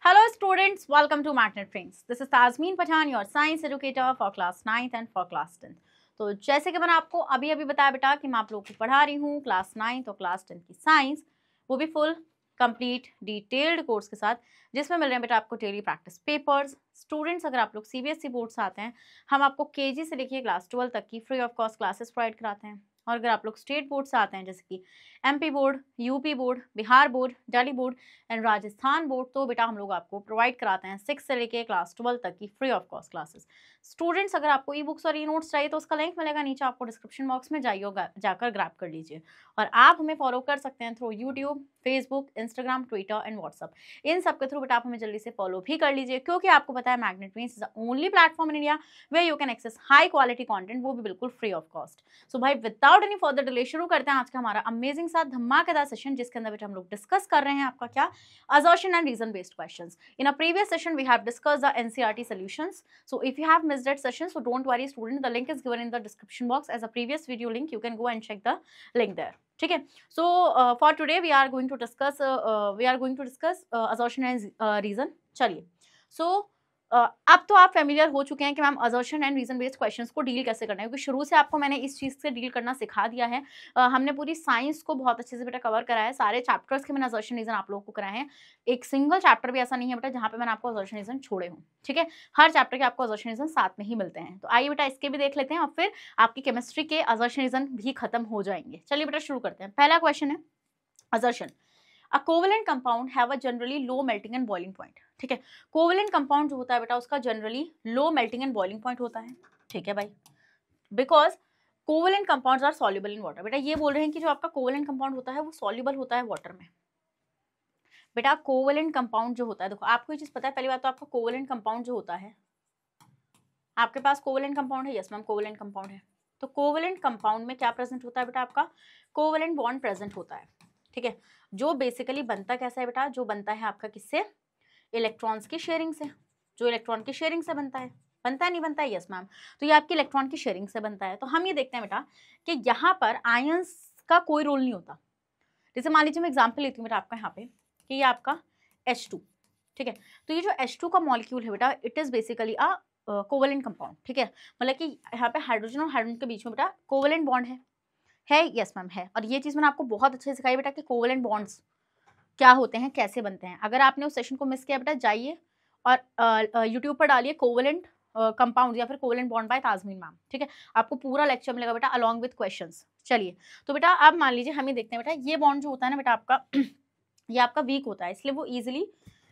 Hello students, welcome to Magnet Brains. This is Tazmeen Pathan, your science educator for class 9th and for class 10th. तो जैसे कि मैंने आपको अभी बताया बेटा कि मैं आप लोगों को पढ़ा रही हूँ क्लास 9th और क्लास 10th की साइंस, वो भी फुल कंप्लीट डिटेल्ड कोर्स के साथ, जिसमें मिल रहे हैं बेटा आपको डेली प्रैक्टिस पेपर्स। स्टूडेंट्स अगर आप लोग सीबीएसई बोर्ड से आते हैं, हम आपको केजी से लेकर क्लास 12 तक की free of cost classes provide कराते हैं। और अगर आप लोग स्टेट बोर्ड से आते हैं, जैसे कि MP board, UP board, Bihar board, Delhi board and Rajasthan board, तो बेटा हम लोग आपको प्रोवाइड कराते हैं 6 से लेके क्लास 12 तक की free of cost classes. Students अगर आपको ई बुक्स और ई नोट्स चाहिए तो उसका लिंक मिलेगा नीचे आपको डिस्क्रिप्शन बॉक्स में, जाइएगा जाकर ग्रैब कर लीजिए। और आप हमें फॉलो कर सकते हैं through YouTube, Facebook, Instagram, Twitter and WhatsApp. इन सब के थ्रू बेटा आप हमें जल्दी से फॉलो भी कर लीजिए, क्योंकि आपको पता है Magnet Brains is the only platform in India where you can access high quality content, वो भी बिल्कुल फ्री ऑफ कॉस्ट। सो भाई विदाउट एनी फर्दर डिले शुरू करते हैं आज का हमारा अमेजिंग सा धमाकेदार सेशन, जिसके अंदर बेटा हम लोग डिस्कस कर रहे हैं आपका क्या, assertion and reason based questions. In a previous session we have discussed the NCERT solutions. So if you have missed that session, so don't worry student, the link is given in the description box as a previous video link. You can go and check the link there. ठीक है, so for today we are going to discuss assertion and reason. चलिए, so अब तो आप familiar हो चुके हैं कि ma'am assertion and reason based questions को डील कैसे करना है, क्योंकि शुरू से आपको मैंने इस चीज़ से डील करना सिखा दिया है। हमने पूरी साइंस को बहुत अच्छे से बेटा कवर करा है, सारे चैप्टर्स के मैंने असर्शन रीजन आप लोगों को कराए हैं। एक सिंगल चैप्टर भी ऐसा नहीं है बेटा जहाँ पे मैंने आपको असर्शन रीजन छोड़े हूँ। ठीक है, हर चैप्टर के आपको असर्शन रीजन साथ में ही मिलते हैं। तो आइए बेटा इसके भी देख लेते हैं और फिर आपकी केमिस्ट्री के असर्शन रीजन भी खत्म हो जाएंगे। चलिए बेटा शुरू करते हैं। पहला क्वेश्चन है assertion, A covalent compound have a generally low melting and boiling point. ठीक है, कोवेलेंट कंपाउंड जो होता है बेटा उसका generally low melting and boiling point होता है। ठीक है भाई, because covalent compounds are soluble in water. बेटा ये बोल रहे हैं कि जो आपका कोवेलेंट कंपाउंड होता है वो सॉल्युबल होता है वाटर में। बेटा कोवेलेंट कंपाउंड जो होता है, देखो आपको ये चीज पता है, पहली बात तो आपका कोवेलेंट कंपाउंड जो होता है, आपके पास कोवेलेंट कंपाउंड है, यस मैम कोवेलेंट कंपाउंड है। तो कोवेलेंट कंपाउंड में क्या प्रेजेंट होता है बेटा, आपका कोवेलेंट बॉन्ड प्रेजेंट होता है। ठीक है, जो बेसिकली बनता कैसा है बेटा, जो बनता है आपका किससे, इलेक्ट्रॉन्स की शेयरिंग से। जो इलेक्ट्रॉन की शेयरिंग से बनता है, बनता है नहीं बनता है, यस मैम, तो ये आपकी इलेक्ट्रॉन की शेयरिंग से बनता है। तो हम ये देखते हैं बेटा कि यहाँ पर आयंस का कोई रोल नहीं होता। जैसे मान लीजिए मैं एग्जाम्पल लेती हूँ बेटा आपका यहाँ पे कि ये आपका H2। ठीक है, तो ये जो H2 का मॉलिक्यूल है बेटा, it is basically a covalent compound. ठीक है, मतलब कि यहाँ पे हाइड्रोजन और हाइड्रोजन के बीच में बेटा कोवेलेंट बॉन्ड है, यस मैम है। और ये चीज़ मैंने आपको बहुत अच्छे से सिखाई बेटा कि कोवेलेंट बॉन्ड्स क्या होते हैं, कैसे बनते हैं। अगर आपने उस सेशन को मिस किया बेटा, जाइए और यूट्यूब पर डालिए कोवेलेंट कंपाउंड या फिर कोवेलेंट बॉन्ड बाय ताजमीन मैम। ठीक है, आपको पूरा लेक्चर मिलेगा बेटा अलॉन्ग विद क्वेश्चंस। चलिए, तो बेटा अब मान लीजिए हम ये देखते हैं बेटा, ये बॉन्ड जो होता है ना बेटा आपका ये आपका वीक होता है, इसलिए वो ईजिली,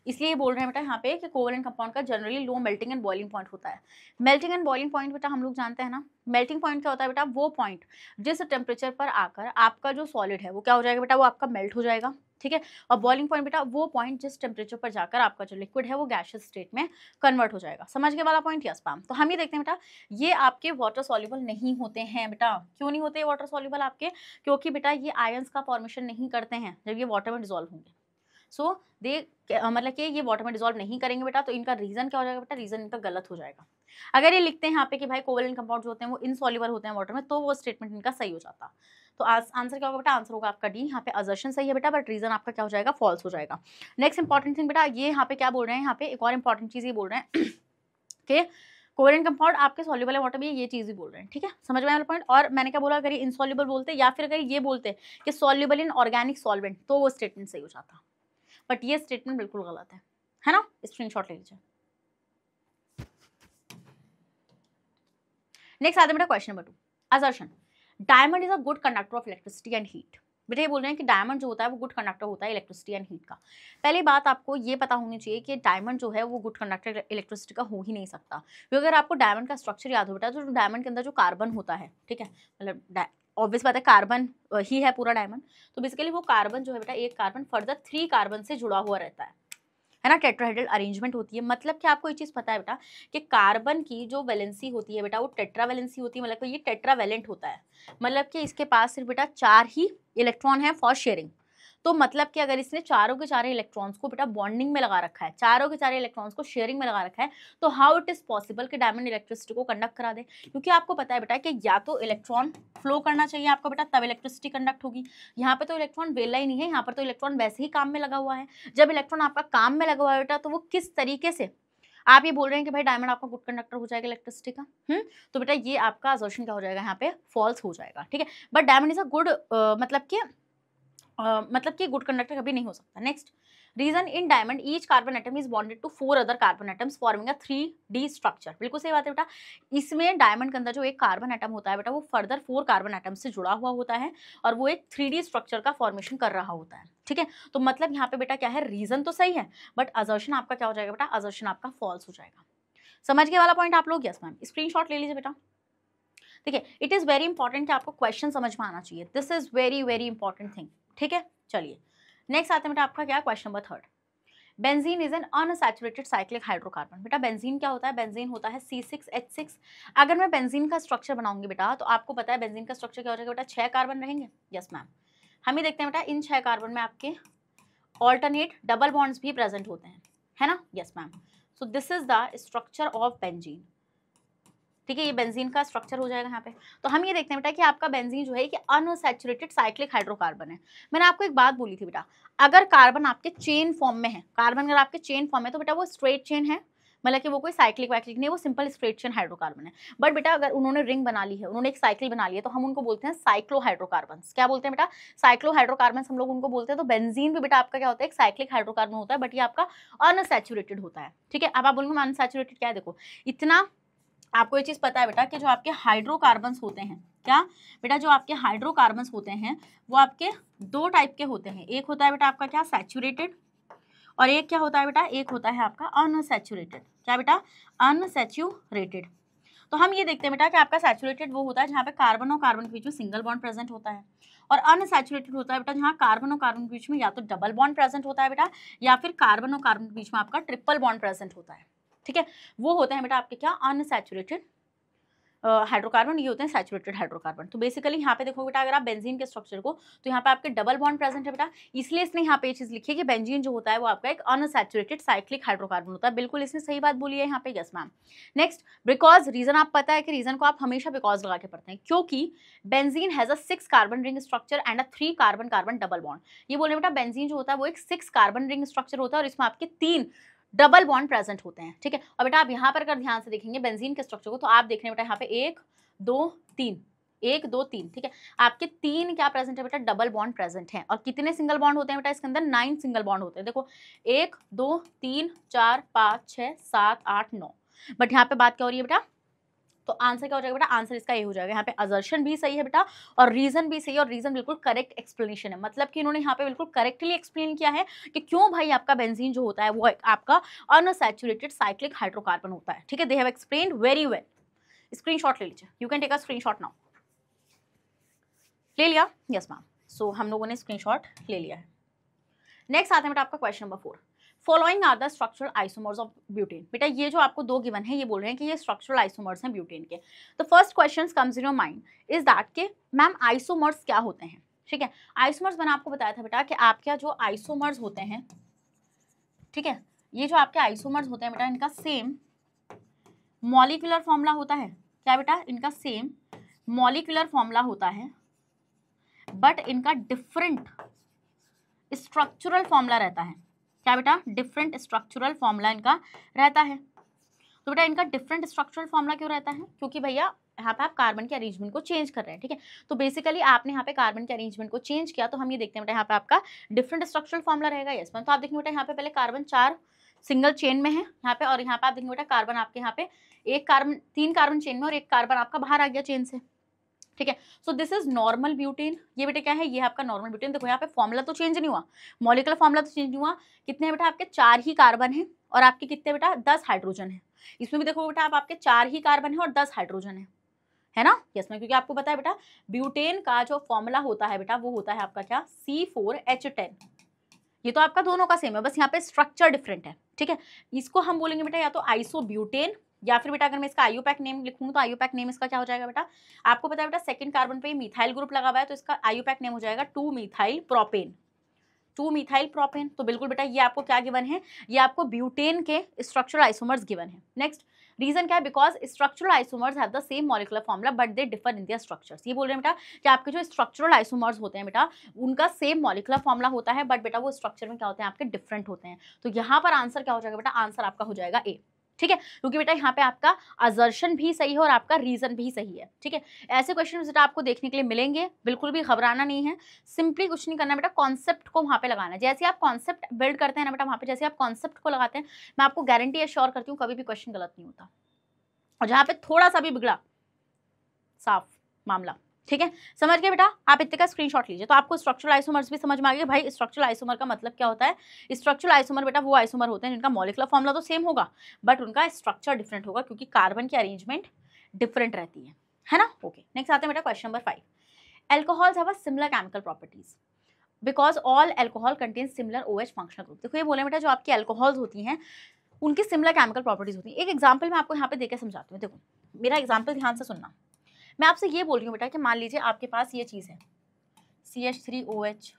इसलिए ये बोल रहे हैं बेटा यहाँ पे कि कोवेलेंट कंपाउंड का generally low melting and boiling point होता है। मेल्टिंग एंड बॉइलिंग पॉइंट बेटा हम लोग जानते हैं ना, मेल्टिंग पॉइंट क्या होता है बेटा, वो पॉइंट जिस टेम्परेचर पर आकर आपका जो सॉलिड है वो क्या हो जाएगा बेटा, वो आपका मेल्ट हो जाएगा। ठीक है, और बॉइलिंग पॉइंट बेटा वो पॉइंट जिस टेम्परेचर पर जाकर आपका जो लिक्विड है वो गैसियस स्टेट में कन्वर्ट हो जाएगा। समझ के वाला पॉइंट, यस मैम। तो हम ये देखते हैं बेटा, ये आपके वाटर सॉल्युबल नहीं होते हैं बेटा। क्यों नहीं होते वाटर सॉल्युबल आपके, क्योंकि बेटा ये आयंस का फॉर्मेशन नहीं करते हैं जब ये वाटर में डिसॉल्व होंगे। सो दे मतलब कि ये वाटर में डिसॉल्व नहीं करेंगे बेटा, तो इनका रीजन क्या हो जाएगा बेटा, रीजन इनका गलत हो जाएगा। अगर ये लिखते हैं यहाँ पे कि भाई कोवेलेंट कंपाउंड जो होते हैं वो इनसॉल्युबल होते हैं वाटर में, तो वो स्टेटमेंट इनका सही हो जाता। तो आंसर क्या होगा बेटा, आंसर होगा आपका डी। यहाँ पे असर्शन सही है बेटा, बट रीजन आपका क्या हो जाएगा, फॉल्स हो जाएगा। नेक्स्ट इंपॉर्टेंट थिंग बेटा, ये यहाँ पे क्या बोल रहे हैं, यहाँ पे एक और इंपॉर्टेंट चीज ये बोल रहे हैं कि कोवेलेंट कंपाउंड आपके सॉल्युबल है वाटर में, ये चीज भी बोल रहे हैं। ठीक है, समझ में आया पॉइंट। और मैंने क्या बोला, अगर ये इनसॉल्युबल बोलते या फिर अगर ये बोलते कि सॉल्युबल इन ऑर्गेनिक सॉल्वेंट, तो वो स्टेटमेंट सही हो जाता, बट ये स्टेटमेंट बिल्कुल गलत है ना, स्क्रीनशॉट ले लीजिए। नेक्स्ट आते हैं बेटा question number 2, assertion, diamond is a good conductor of electricity and heat. बेटा ये बोल रहे हैं कि डायमंड जो होता है वो गुड कंडक्टर होता है इलेक्ट्रिसिटी एंड हीट का। पहली बात आपको ये पता होनी चाहिए कि डायमंड जो है वो गुड कंडक्टर इलेक्ट्रिसिटी का हो ही नहीं सकता, क्योंकि अगर आपको डायमंड का स्ट्रक्चर याद हो बेटा, तो डायमंड के अंदर जो कार्बन होता है, ठीक है, मतलब ऑब्वियस बात है कार्बन ही है पूरा डायमंड, तो बेसिकली वो कार्बन जो है बेटा, एक कार्बन फर्दर 3 कार्बन से जुड़ा हुआ रहता है ना, टेट्राहेड्रल अरेंजमेंट होती है। मतलब कि आपको ये चीज़ पता है बेटा कि कार्बन की जो वैलेंसी होती है बेटा वो टेट्रावैलेंसी होती है, मतलब कि ये टेट्रावैलेंट होता है, मतलब कि इसके पास सिर्फ बेटा 4 ही इलेक्ट्रॉन है फॉर शेयरिंग। तो मतलब कि अगर इसने चारों के चारों इलेक्ट्रॉन्स को बेटा बॉन्डिंग में लगा रखा है, चारों के चारों इलेक्ट्रॉन्स को शेयरिंग में लगा रखा है, तो हाउ इट इज पॉसिबल कि डायमंड इलेक्ट्रिसिटी को कंडक्ट करा दे? क्योंकि आपको पता है बेटा कि या तो इलेक्ट्रॉन फ्लो करना चाहिए आपको बेटा, तब इलेक्ट्रिसिटी कंडक्ट होगी। यहाँ पे तो इलेक्ट्रॉन वेला ही नहीं है, यहाँ पर तो इलेक्ट्रॉन वैसे ही काम में लगा हुआ है। जब इलेक्ट्रॉन आपका काम में लगा हुआ है बेटा, तो वो किस तरीके से, आप ये बोल रहे हैं कि भाई डायमंड आपका गुड कंडक्टर हो जाएगा इलेक्ट्रिसिटी का, तो बेटा ये आपका असर्शन क्या हो जाएगा, यहाँ पे फॉल्स हो जाएगा, ठीक है। But diamond is a good मतलब कि गुड कंडक्टर कभी नहीं हो सकता। Next reason, in diamond each carbon atom is bonded to 4 other carbon atoms forming a 3D structure. बिल्कुल सही बात है बेटा, इसमें डायमंड के अंदर जो एक कार्बन एटम होता है बेटा, वो फर्दर 4 कार्बन एटम से जुड़ा हुआ होता है और वो एक 3D स्ट्रक्चर का फॉर्मेशन कर रहा होता है, ठीक है। तो मतलब यहाँ पे बेटा क्या है, रीजन तो सही है बट असर्शन आपका क्या हो जाएगा बेटा, असर्शन आपका फॉल्स हो जाएगा। समझ गए वाला पॉइंट आप लोग? यस मैम, स्क्रीनशॉट ले लीजिए बेटा, ठीक है। इट इज वेरी इंपॉर्टेंट कि आपको क्वेश्चन समझ में आना चाहिए, this is very very important thing, ठीक है। चलिए नेक्स्ट आते हैं बेटा आपका क्या, question number 3, benzene is an unsaturated cyclic hydrocarbon. बेटा बेंजीन क्या होता है, बेंजीन होता है C6H6। अगर मैं बेंजीन का स्ट्रक्चर बनाऊंगी बेटा, तो आपको पता है बेंजीन का स्ट्रक्चर क्या हो जाएगा बेटा, 6 कार्बन रहेंगे। यस मैम, हम ही देखते हैं बेटा इन 6 कार्बन में आपके ऑल्टरनेट डबल बॉन्ड्स भी प्रेजेंट होते हैं, है ना। Yes ma'am, so this is the structure of benzene, ठीक है। ये बेंजीन का स्ट्रक्चर हो जाएगा यहाँ पे। तो हम ये देखते हैं बेटा कि आपका बेंजीन जो है कि अनसैचुरेटेड साइक्लिक हाइड्रोकार्बन है। मैंने आपको एक बात बोली थी बेटा, अगर कार्बन आपके चेन फॉर्म में है, कार्बन अगर आपके चेन फॉर्म है तो बेटा वो स्ट्रेट चेन है, मतलब कि वो कोई साइक्लिक वाइक्लिक नहीं, वो सिंपल स्ट्रेट चेन हाइड्रोकार्बन है। बट बेटा अगर उन्होंने रिंग बना ली है, उन्होंने एक साइकिल बना ली है, तो हम उनको बोलते हैं साइक्लोहाइड्रोकार्बन्स। क्या बोलते हैं बेटा, साइक्लोहाइड्रोकार्बन्स हम लोग उनको बोलते हैं। तो बेंजीन भी बेटा आपका क्या होता है, एक साइक्लिक हाइड्रोकार्बन होता है, बट ये आपका अनसैचुरेटेड होता है, ठीक है। अब आप बोलेंगे अनसैचुरेटेड क्या है, देखो इतना आपको ये चीज पता है बेटा कि जो आपके हाइड्रोकार्बन्स होते हैं, क्या बेटा, जो आपके हाइड्रोकार्बन्स होते हैं वो आपके 2 टाइप के होते हैं। एक होता है बेटा आपका क्या, सैचुरेटेड, और एक क्या होता है बेटा, एक होता है आपका अनसैचुरेटेड। क्या बेटा, अनसैचुरेटेड। तो हम ये देखते हैं बेटा कि आपका सैचुरेटेड वो होता है जहाँ पे कार्बन और कार्बन के बीच में सिंगल बॉन्ड प्रेजेंट होता है, और अनसैचुरेटेड होता है बेटा जहाँ कार्बन और कार्बन के बीच में या तो डबल बॉन्ड प्रेजेंट होता है बेटा, या फिर कार्बन और कार्बन के बीच में आपका ट्रिपल बॉन्ड प्रेजेंट होता है, ठीक है। वो होते हैं बेटा आपके क्या, अनसैचुरेटेड हाइड्रोकार्बन, ये होते हैं सैचुरेटेड हाइड्रोकार्बन। तो बेसिकली यहाँ पे देखो बेटा, अगर आप बेंजीन के स्ट्रक्चर को, तो यहाँ पे आपके डबल बॉन्ड प्रेजेंट है बेटा, इसलिए इसने यहाँ पे ये चीज लिखी है कि बेंजीन जो होता है वो आपका एक अनसैचुरेटेड साइक्लिक हाइड्रोकार्बन होता है। बिल्कुल इसने सही बात बोली है यहाँ पे, yes ma'am. Next, because, reason आप पता है कि रीजन को आप हमेशा बिकॉज लगा के पढ़ते हैं, क्योंकि benzene has a 6 carbon ring structure and a 3 carbon carbon double bond. ये बोले बेटा बेंजीन जो होता है वो एक 6 कार्बन रिंग स्ट्रक्चर होता है और इसमें आपके 3 डबल बॉन्ड प्रेजेंट होते हैं, ठीक है। और बेटा आप यहाँ पर अगर ध्यान से देखेंगे बेंजीन के स्ट्रक्चर को, तो आप देख रहे हैं बेटा यहाँ पे 1 2 3, 1 2 3, ठीक है। आपके 3 क्या प्रेजेंट है बेटा, डबल बॉन्ड प्रेजेंट है। और कितने सिंगल बॉन्ड होते हैं बेटा इसके अंदर, 9 सिंगल बॉन्ड होते हैं। देखो 1 2 3 4 5 6 7 8 9। बट यहाँ पे बात क्या हो रही है बेटा, तो आंसर क्या हो जाएगा बेटा, आंसर इसका ये हो जाएगा। यहाँ पे असर्शन भी सही है बेटा और रीजन भी सही है, और रीजन बिल्कुल करेक्ट एक्सप्लेनेशन है। मतलब कि इन्होंने यहाँ पे बिल्कुल करेक्टली एक्सप्लेन किया है कि क्यों भाई आपका बेंजीन जो होता है वो आपका अनसैचुरेटेड साइक्लिक हाइड्रोकार्बन होता है, ठीक है। They have explained very well. Screenshot ले लीजिए, you can take a screenshot now. ले लिया? Yes ma'am. सो हम लोगों ने स्क्रीनशॉट ले लिया है। नेक्स्ट आते हैं बेटा आपका question number 4, following are the structural isomers of butane. बेटा ये जो आपको 2 गिवन है, ये बोल रहे हैं कि ये स्ट्रक्चरल आइसोमर्स हैं ब्यूटेन के। तो first question comes in your mind is that के मैम आइसोमर्स क्या होते हैं, ठीक है। आइसोमर्स मैंने आपको बताया था बेटा कि आपके जो आइसोमर्स होते हैं, ठीक है, ये जो आपके आइसोमर्स होते हैं बेटा, इनका सेम मॉलिक्यूलर फॉर्मूला होता है। क्या बेटा, इनका सेम मॉलिक्यूलर फॉर्मूला होता है, बट इनका डिफरेंट स्ट्रक्चरल फॉर्मूला रहता है। क्या बेटा, डिफरेंट स्ट्रक्चरल फॉर्मूला इनका रहता है। तो बेटा इनका डिफरेंट स्ट्रक्चरल फॉर्मूला क्यों रहता है, क्योंकि भैया यहाँ पे आप कार्बन के अरेंजमेंट को चेंज कर रहे हैं, ठीक है। तो बेसिकली आपने यहाँ पे कार्बन के अरेंजमेंट को चेंज किया, तो हम ये देखते हैं बेटा यहाँ पे आपका डिफरेंट स्ट्रक्चरल फॉर्मूला रहेगा। Yes ma'am. तो आप देखेंगे बेटा यहाँ पे पहले कार्बन 4 सिंगल चेन में है यहाँ पे, और यहाँ पे आप देखेंगे बेटा कार्बन आपके यहाँ पे 3 कार्बन चेन में और 1 कार्बन आपका बाहर आ गया चेन से, ठीक है। So this is normal butane. ये बेटा क्या है, ये आपका नॉर्मल ब्यूटेन। देखो यहाँ पे फॉर्मूला तो चेंज नहीं हुआ, मॉलिक्यूलर फॉर्मूला तो चेंज नहीं हुआ। कितने हैं बेटा, आपके 4 ही कार्बन है और आपके कितने बेटा 10 हाइड्रोजन है। इसमें भी देखो बेटा आपके 4 ही कार्बन है और 10 हाइड्रोजन है ना। यस मैम, क्योंकि आपको पता है बेटा ब्यूटेन का जो फॉर्मूला होता है बेटा वो होता है आपका क्या, C4H10। ये तो आपका दोनों का सेम है, बस यहाँ पे स्ट्रक्चर डिफरेंट है, ठीक है। इसको हम बोलेंगे बेटा या तो आइसोब्यूटेन, या फिर बेटा अगर मैं इसका आईयूपैक नेम लिखूंगा तो आईयूपैक नेम इसका क्या हो जाएगा बेटा, आपको पता है बेटा सेकंड कार्बन पे मिथाइल ग्रुप लगा हुआ है, तो इसका आईयूपैक नेम हो जाएगा 2 मिथाइल प्रोपेन, 2 मिथाइल प्रोपेन, तो बिल्कुल बेटा ये आपको क्या गिवन है, ये आपको ब्यूटेन के स्ट्रक्चरल आइसोमर्स गिवन है। नेक्स्ट रीजन क्या है, because structural isomers have the same molecular formula but they differ in their structures. ये बोल रहे हैं बेटा कि आपके जो स्ट्रक्चरल आइसोमर्स होते हैं बेटा उनका सेम मॉलिक्यूलर फॉर्मूला होता है बट बेटा वो स्ट्रक्चर में क्या होते हैं आपके डिफरेंट होते हैं। तो यहाँ पर आंसर क्या हो जाएगा बेटा, आंसर आपका हो जाएगा ए। ठीक है, क्योंकि बेटा यहाँ पे आपका असर्शन भी सही है और आपका रीजन भी सही है। ठीक है, ऐसे क्वेश्चन बेटा आपको देखने के लिए मिलेंगे, बिल्कुल भी घबराना नहीं है, सिंपली कुछ नहीं करना बेटा, कॉन्सेप्ट को वहाँ पे लगाना है। जैसे आप कॉन्सेप्ट बिल्ड करते हैं ना बेटा, वहाँ पे जैसे आप कॉन्सेप्ट को लगाते हैं, मैं आपको गारंटी एश्योर करती हूँ कभी भी क्वेश्चन गलत नहीं होता, और जहाँ पे थोड़ा सा भी बिगड़ा साफ मामला। ठीक है, समझ गए बेटा, आप इतने का स्क्रीनशॉट लीजिए। तो आपको स्ट्रक्चरल आइसोमर्स भी समझ में आ गया भाई। स्ट्रक्चरल आइसोमर का मतलब क्या होता है, स्ट्रक्चरल आइसोमर बेटा वो आइसोमर होते हैं जिनका मॉलिक्यूलर फॉर्मूला तो सेम होगा बट उनका स्ट्रक्चर डिफरेंट होगा क्योंकि कार्बन की अरेंजमेंट डिफरेंट रहती है ना। ओके, नेक्स्ट आते हैं बेटा question number 5। Alcohols have a similar chemical properties because all alcohol contains similar OH functional group. देखो ये बोले बेटा जो आपकी एल्कोहल्स होती हैं उनकी सिमिलर केमिकल प्रॉपर्टीज होती हैं। एक एग्जाम्पल मैं आपको यहाँ पे देकर समझाती हूँ। देखो मेरा एग्जाम्पल ध्यान से सुनना, मैं आपसे ये बोल रही हूँ बेटा कि मान लीजिए आपके पास ये चीज़ है CH3OH,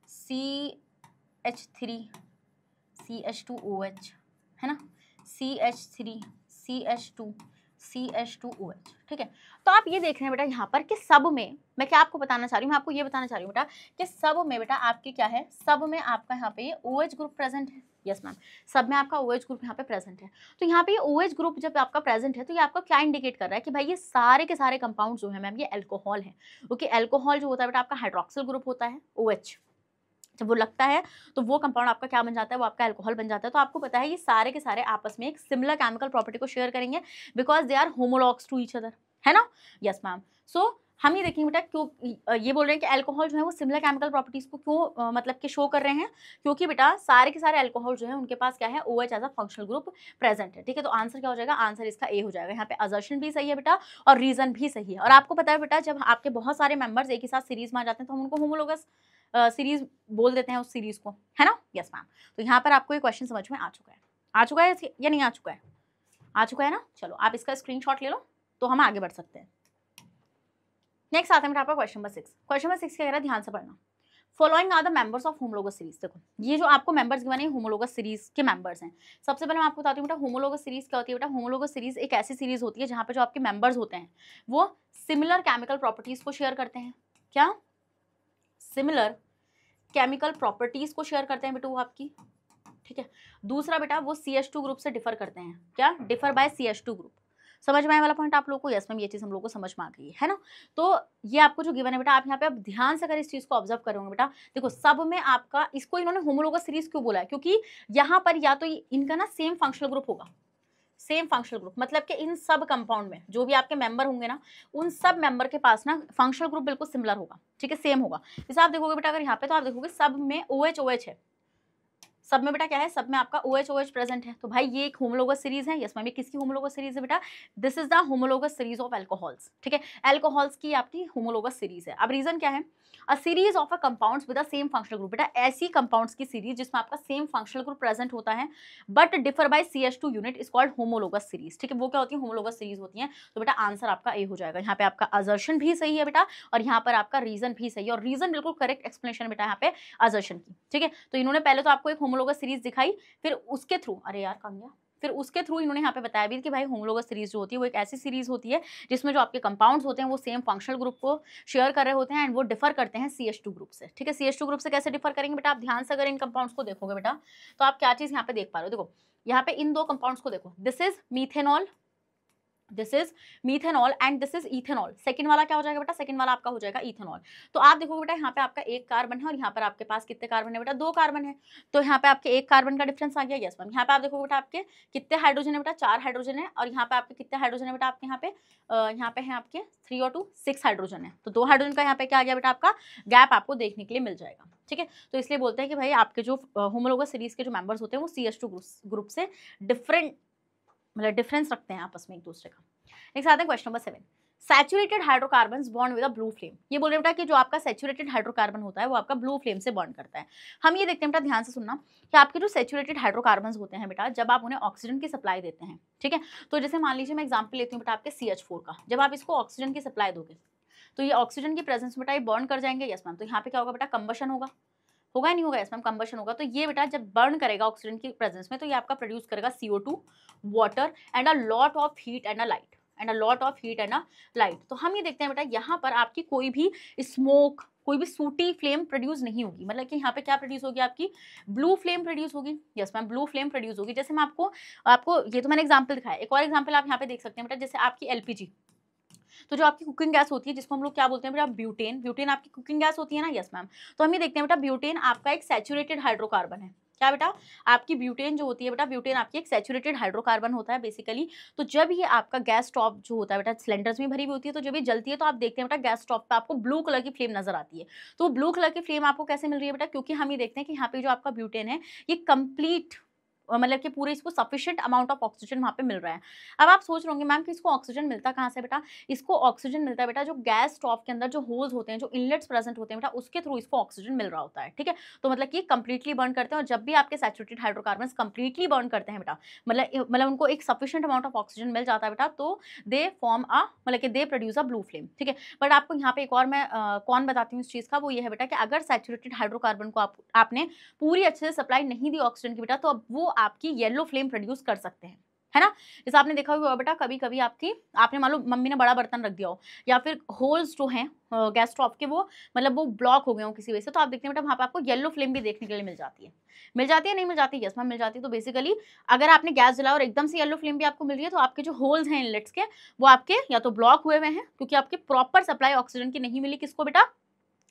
CH3, CH2OH, है ना, CH3, CH2, CH2OH। ठीक है, तो आप ये देख रहे हैं बेटा यहाँ पर कि सब में, मैं क्या आपको बताना चाह रही हूँ, मैं आपको ये बताना चाह रही हूँ बेटा कि सब में बेटा आपके क्या है, सब में आपका यहाँ पे OH ग्रुप प्रेजेंट है। यस मैम, सब में आपका OH ग्रुप यहाँ पे प्रेजेंट है। तो यहाँ पे OH ग्रुप जब आपका प्रेजेंट है तो ये आपका क्या इंडिकेट कर रहा है कि भाई ये सारे के सारे कंपाउंड जो है मैम ये अल्कोहल है। क्योंकि अल्कोहल जो होता है बेटा आपका हाइड्रोक्सिल ग्रुप होता है, OH जब वो लगता है तो वो कंपाउंड आपका क्या बन जाता है, वो आपका अल्कोहल बन जाता है। तो आपको पता है ये सारे के सारे आपस में एक सिमिलर केमिकल प्रॉपर्टी को शेयर करेंगे because they are homologues to each other, है ना। यस मैम, सो हम ये देखेंगे बेटा क्यों ये बोल रहे हैं कि अल्कोहल जो है वो सिमिलर केमिकल प्रॉपर्टीज को क्यों मतलब कि शो कर रहे हैं, क्योंकि बेटा सारे के सारे अल्कोहल जो है उनके पास क्या है, OH as a functional group present है। ठीक है, तो आंसर क्या हो जाएगा, आंसर इसका ए हो जाएगा। यहाँ पे असर्शन भी सही है बेटा और रीजन भी सही है। और आपको पता है बेटा जब आपके बहुत सारे मेंबर्स एक ही साथ सीरीज में आ जाते हैं तो हम उनको होमोलोगस सीरीज बोल देते हैं उस सीरीज को, है ना। यस मैम, तो यहाँ पर आपको ये क्वेश्चन समझ में आ चुका है या नहीं आ चुका है, आ चुका है ना। चलो आप इसका स्क्रीनशॉट ले लो तो हम आगे बढ़ सकते हैं। नेक्स्ट आता है मेरा आपका क्वेश्चन नंबर 6। क्वेश्चन नंबर 6 क्या कह रहा है, ध्यान से पढ़ना। Following are the members of homologous series. देखो ये जो आपको मेंबर्स गिवन है होमोलोगस सीरीज के मेंबर्स हैं। सबसे पहले मैं आपको बताती हूँ बेटा होमोलोगस सीरीज क्या होती है। बेटा होमोलोगस सीरीज एक ऐसी सीरीज होती है जहाँ पे जो आपके मेंबर्स होते हैं वो सिमिलर केमिकल प्रॉपर्टीज को शेयर करते हैं। क्या, सिमिलर केमिकल प्रॉपर्टीज को शेयर करते हैं बेटा वो आपकी। ठीक है, दूसरा बेटा वो CH2 ग्रुप से डिफर करते हैं। क्या, डिफर बाय CH2 ग्रुप। समझ में आने वाला पॉइंट आप लोगों को। यस मैम, ये चीज़ हम लोगों को समझ में आ गई है ना। तो ये आपको जो गिवन है बेटा आप यहाँ पे आप ध्यान से अगर इस चीज़ को ऑब्जर्व करोगे बेटा, देखो सब में आपका, इसको इन्होंने होमोलोगस सीरीज क्यों बोला है, क्योंकि यहाँ पर या तो इनका ना सेम फंक्शनल ग्रुप होगा, सेम फंक्शनल ग्रुप मतलब कि इन सब कंपाउंड में जो भी आपके मेंबर होंगे ना उन सब मेंबर के पास ना फंक्शनल ग्रुप बिल्कुल सिमिलर होगा। ठीक है, सेम होगा। जैसे आप देखोगे बेटा अगर यहाँ पे तो आप देखोगे सब में OH है, सब में बेटा क्या है, सब में आपका OH प्रेजेंट है। तो भाई ये एक होमोलोगस सीरीज है। यस मैम, ये किसकी होमोलोगस सीरीज है बेटा, this is the homologous series of alcohols. ठीक है, अल्कोहल्स की आपकी होमोलोगस सीरीज है। अब रीजन क्या है, a series of a compounds with the same functional group. बेटा ऐसी कंपाउंड्स की सीरीज जिसमें आपका सेम फंक्शनल ग्रुप प्रेजेंट होता है but differ by CH2 unit is called homologous series. ठीक है, वो क्या होती है, होमोलोगस सीरीज होती है। तो बेटा आंसर आपका ए हो जाएगा। यहाँ पे आपका असर्शन भी सही है बेटा और यहाँ पर आपका रीजन भी सही है, और रीजन बिल्कुल करेक्ट एक्सप्लेनेशन बेटा यहाँ पे असर्शन की। ठीक है, तो इन्होंने पहले तो आपको एक होमोलोगस सीरीज दिखाई, फिर उसके थ्रू, अरे यार कहाँ गया, फिर उसके थ्रू इन्होंने यहाँ पे बताया भी कि भाई होमोलोगस सीरीज जो होती है वो एक ऐसी सीरीज होती है जिसमें जो आपके कंपाउंड्स होते हैं वो सेम फंक्शनल ग्रुप को शेयर कर रहे होते हैं एंड वो डिफर करते हैं CH2 ग्रुप से। ठीक है, CH2 ग्रुप से कैसे डिफर करेंगे बेटा, आप ध्यान से अगर इन कंपाउंड्स को देखोगे बेटा तो आप क्या चीज यहाँ पे देख पा रहे हो। देखो यहाँ पे इन दो कंपाउंड्स को देखो, this is methanol, this is methanol and this is ethanol. Second वाला क्या हो जाएगा बेटा, सेकंड वाला आपका हो जाएगा इथेनॉल। तो आप देखोगे बेटा यहाँ पे आपका एक कार्बन है और यहाँ पर आपके पास कितने कार्बन है बेटा, 2 कार्बन है। तो यहाँ पे आपके एक कार्बन का डिफरेंस आ गया। यस मैम, यहाँ पे आप देखोगे बेटा आपके कितने हाइड्रोजन है बेटा, 4 हाइड्रोजन है। और यहाँ पे आपके कितने हाइड्रोजन है बेटा, आपके यहाँ पे है आपके 3 और 2 6 हाइड्रोजन है। तो 2 हाइड्रोजन का यहाँ पे क्या आ गया बेटा, आपका गैप आपको देखने के लिए मिल जाएगा। ठीक है, तो इसलिए बोलते हैं कि भाई आपके जो होमोलोगस सीरीज के जो मेंबर्स होते हैं वो CH2 ग्रुप से डिफरेंट मतलब डिफरेंस रखते हैं आपस में एक दूसरे का। नेक्स्ट आता है question number 7। Saturated hydrocarbons bond with a blue flame. ये बोल रहे हैं बेटा कि जो आपका सैचुरेटेड हाइड्रोकार्बन होता है वो आपका ब्लू फ्लेम से बॉन्ड करता है। हम ये देखते हैं बेटा, ध्यान से सुनना, कि आपके जो सैचुरेटेड हाइड्रोकार्बन्स होते हैं बेटा जब आप उन्हें ऑक्सीजन की सप्लाई देते हैं, ठीक है, तो जैसे मान लीजिए मैं एग्जाम्पल लेती हूँ बेटा आपके CH4 का, जब आप इसको ऑक्सीजन की सप्लाई दोगे तो ये ऑक्सीजन की प्रेजेंस में बेटा ये बॉन्ड कर जाएंगे। यस मैम, तो यहाँ पे क्या होगा बेटा, कंबशन होगा। होगा या नहीं होगा, इसमें कंबशन होगा। तो ये बेटा जब बर्न करेगा ऑक्सीजन की प्रेजेंस में तो ये आपका प्रोड्यूस करेगा CO2, water and a lot of heat and a light, and a lot of heat and a light. तो हम ये देखते हैं बेटा यहाँ पर आपकी कोई भी स्मोक, कोई भी सूटी फ्लेम प्रोड्यूस नहीं होगी, मतलब कि यहाँ पे क्या प्रोड्यूस होगी, आपकी ब्लू फ्लेम प्रोड्यूस होगी। Yes ma'am, blue flame produce होगी। जैसे मैं आपको आपको ये तो मैंने एग्जांपल दिखाया, एक और एग्जांपल आप यहाँ पे देख सकते हैं बेटा, जैसे आपकी LPG, तो जो आपकी कुकिंग गैस होती है जिसको हम लोग क्या बोलते हैं बेटा, ब्यूटेन। ब्यूटेन आपकी कुकिंग गैस होती है ना। यस मैम, तो हम ये देखते हैं बेटा ब्यूटेन आपका एक सैचुरेटेड हाइड्रोकार्बन है। क्या बेटा, आपकी ब्यूटेन जो होती है बेटा, ब्यूटेन आपकी एक सैचुरेटेड हाइड्रोकार्बन होता है बेसिकली। तो जब ये आपका गैस स्टॉव जो होता है बेटा, सिलेंडर्स में भरी हुई होती है, तो जब ये जलती है तो आप देखते हैं बेटा गैस स्टॉव पे आपको ब्लू कलर की फ्लेम नजर आती है। तो ब्लू कलर की फ्लेम आपको कैसे मिल रही है बेटा, क्योंकि हम ये देखते हैं कि यहाँ पे जो आपका ब्यूटेन है ये कंप्लीट मतलब कि पूरे इसको सफिशिएंट अमाउंट ऑफ ऑक्सीजन वहाँ पे मिल रहा है। अब आप सोच रहे होंगे मैम कि इसको ऑक्सीजन मिलता कहाँ से बेटा, इसको ऑक्सीजन मिलता है बेटा जो गैस स्टॉव के अंदर जो होल्स होते हैं, जो इनलेट्स प्रेजेंट होते हैं बेटा, उसके थ्रू इसको ऑक्सीजन मिल रहा होता है। ठीक है, तो मतलब कि कंप्लीटली बर्न करते हैं, और जब भी आपके सैचुरेटेड हाइड्रोकार्बन्स कंप्लीटली बर्न करते हैं बेटा, मतलब उनको एक सफिशिएंट अमाउंट ऑफ ऑक्सीजन मिल जाता है बेटा, तो दे फॉर्म अ मतलब कि they produce a blue flame. ठीक है, बट आपको यहाँ पे एक और मैं कौन बताती हूँ इस चीज़ का, वो ये है बेटा कि अगर सैचुरेटेड हाइड्रोकार्बन को आपने पूरी अच्छे से सप्लाई नहीं दी ऑक्सीजन की बेटा, तो अब वो आपकी येलो फ्लेम प्रोड्यूस कर सकते हैं, है ना। जैसे आपने देखा होगा बेटा, कभी कभी आपने मान लो मम्मी ने बड़ा बर्तन रख दिया हो, या फिर होल्स जो हैं गैस स्टोव के वो मतलब वो ब्लॉक हो गए हो किसी वजह से, तो आप देखते हैं बेटा वहाँ पे आपको येलो फ्लेम भी देखने के लिए मिल जाती है। मिल जाती है नहीं मिल जाती, यस मैम मिल जाती है। तो बेसिकली अगर आपने गैस जलाया और एकदम से येलो फ्लेम भी आपको मिल रही है, तो आपके जो होल्स हैं इनलेट्स के, वो आपके या तो ब्लॉक हुए हुए हैं, क्योंकि आपके प्रॉपर सप्लाई ऑक्सीजन की नहीं मिली, किसको बेटा,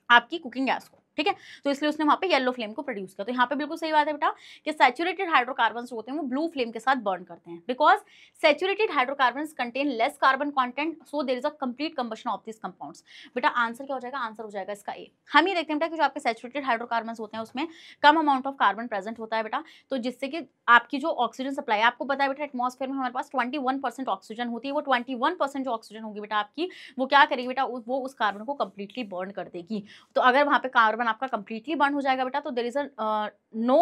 आपकी कुकिंग गैस को। ठीक है, तो इसलिए उसने वहां पे येलो फ्लेम को प्रोड्यूस किया। तो यहाँ पे बिल्कुल सही बात है बेटा कि सैचुरेटेड हाइड्रोकार्बन्स जो होते हैं वो ब्लू फ्लेम के साथ बर्न करते हैं, because saturated hydrocarbons contain less carbon content, so there is a complete combustion of this compounds. बेटा आंसर क्या हो जाएगा, आंसर हो जाएगा इसका ए। हम ये देखते हैं बेटा कि जो आपके सैचुरेटेड हाइड्रोकार्बन्स होते हैं उसमें कम अमाउंट ऑफ कार्बन प्रेजेंट होता है बेटा, तो जिससे कि आपकी जो ऑक्सीजन सप्लाई, आपको पता है बेटा एटमॉस्फेयर में हमारे पास 21% ऑक्सीजन होती है, वो 21% जो ऑक्सीजन होगी बेटा आपकी, वो क्या करेगी बेटा, वो उस कार्बन को कंप्लीटली बर्न कर देगी। तो अगर वहां पे कार्बन आपका कंप्लीटली बर्न हो जाएगा बेटा, तो there is a no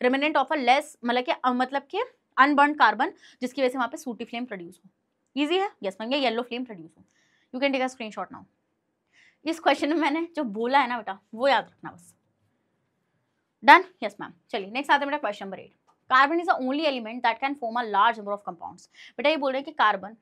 remnant of a less मतलब कि अनबर्न कार्बन, जिसकी वजह से वहां पे सूटी फ्लेम प्रोड्यूस हो। इजी है, यस मैम, ये येलो फ्लेम प्रोड्यूस हो। You can take a screenshot now. इस क्वेश्चन में मैंने जो बोला है ना बेटा वो याद रखना बस। Done, yes ma'am. चलिए नेक्स्ट आते हैं बेटा question number 8। Carbon is the only element that can form a large number of compounds. बेटा ये बोल रहे हैं कि कार्बन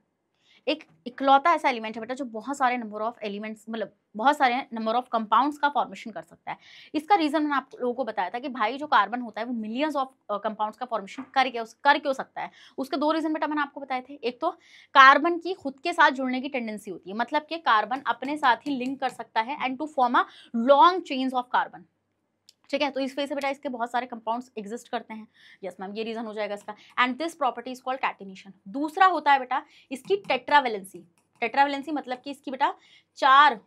एक इकलौता ऐसा एलिमेंट है बेटा जो बहुत सारे नंबर ऑफ एलिमेंट्स मतलब बहुत सारे नंबर ऑफ कंपाउंड्स का फॉर्मेशन कर सकता है। इसका रीजन मैंने आप लोगों को बताया था कि भाई जो कार्बन होता है वो मिलियंस ऑफ कंपाउंड्स का फॉर्मेशन कर क्यों सकता है। उसके दो रीजन बेटा मैंने आपको बताए थे। एक तो कार्बन की खुद के साथ जुड़ने की टेंडेंसी होती है, मतलब कि कार्बन अपने साथ ही लिंक कर सकता है and to form a long chains of carbon. ठीक है, तो इस वजह से बेटा इसके बहुत सारे कंपाउंड्स एग्जिस्ट करते हैं। यस मैम, ये रीजन हो जाएगा इसका। And this property is called catenation. दूसरा होता है बेटा इसकी टेट्रावेलेंसी। टेट्रावेलेंसी मतलब कि इसकी बेटा चार,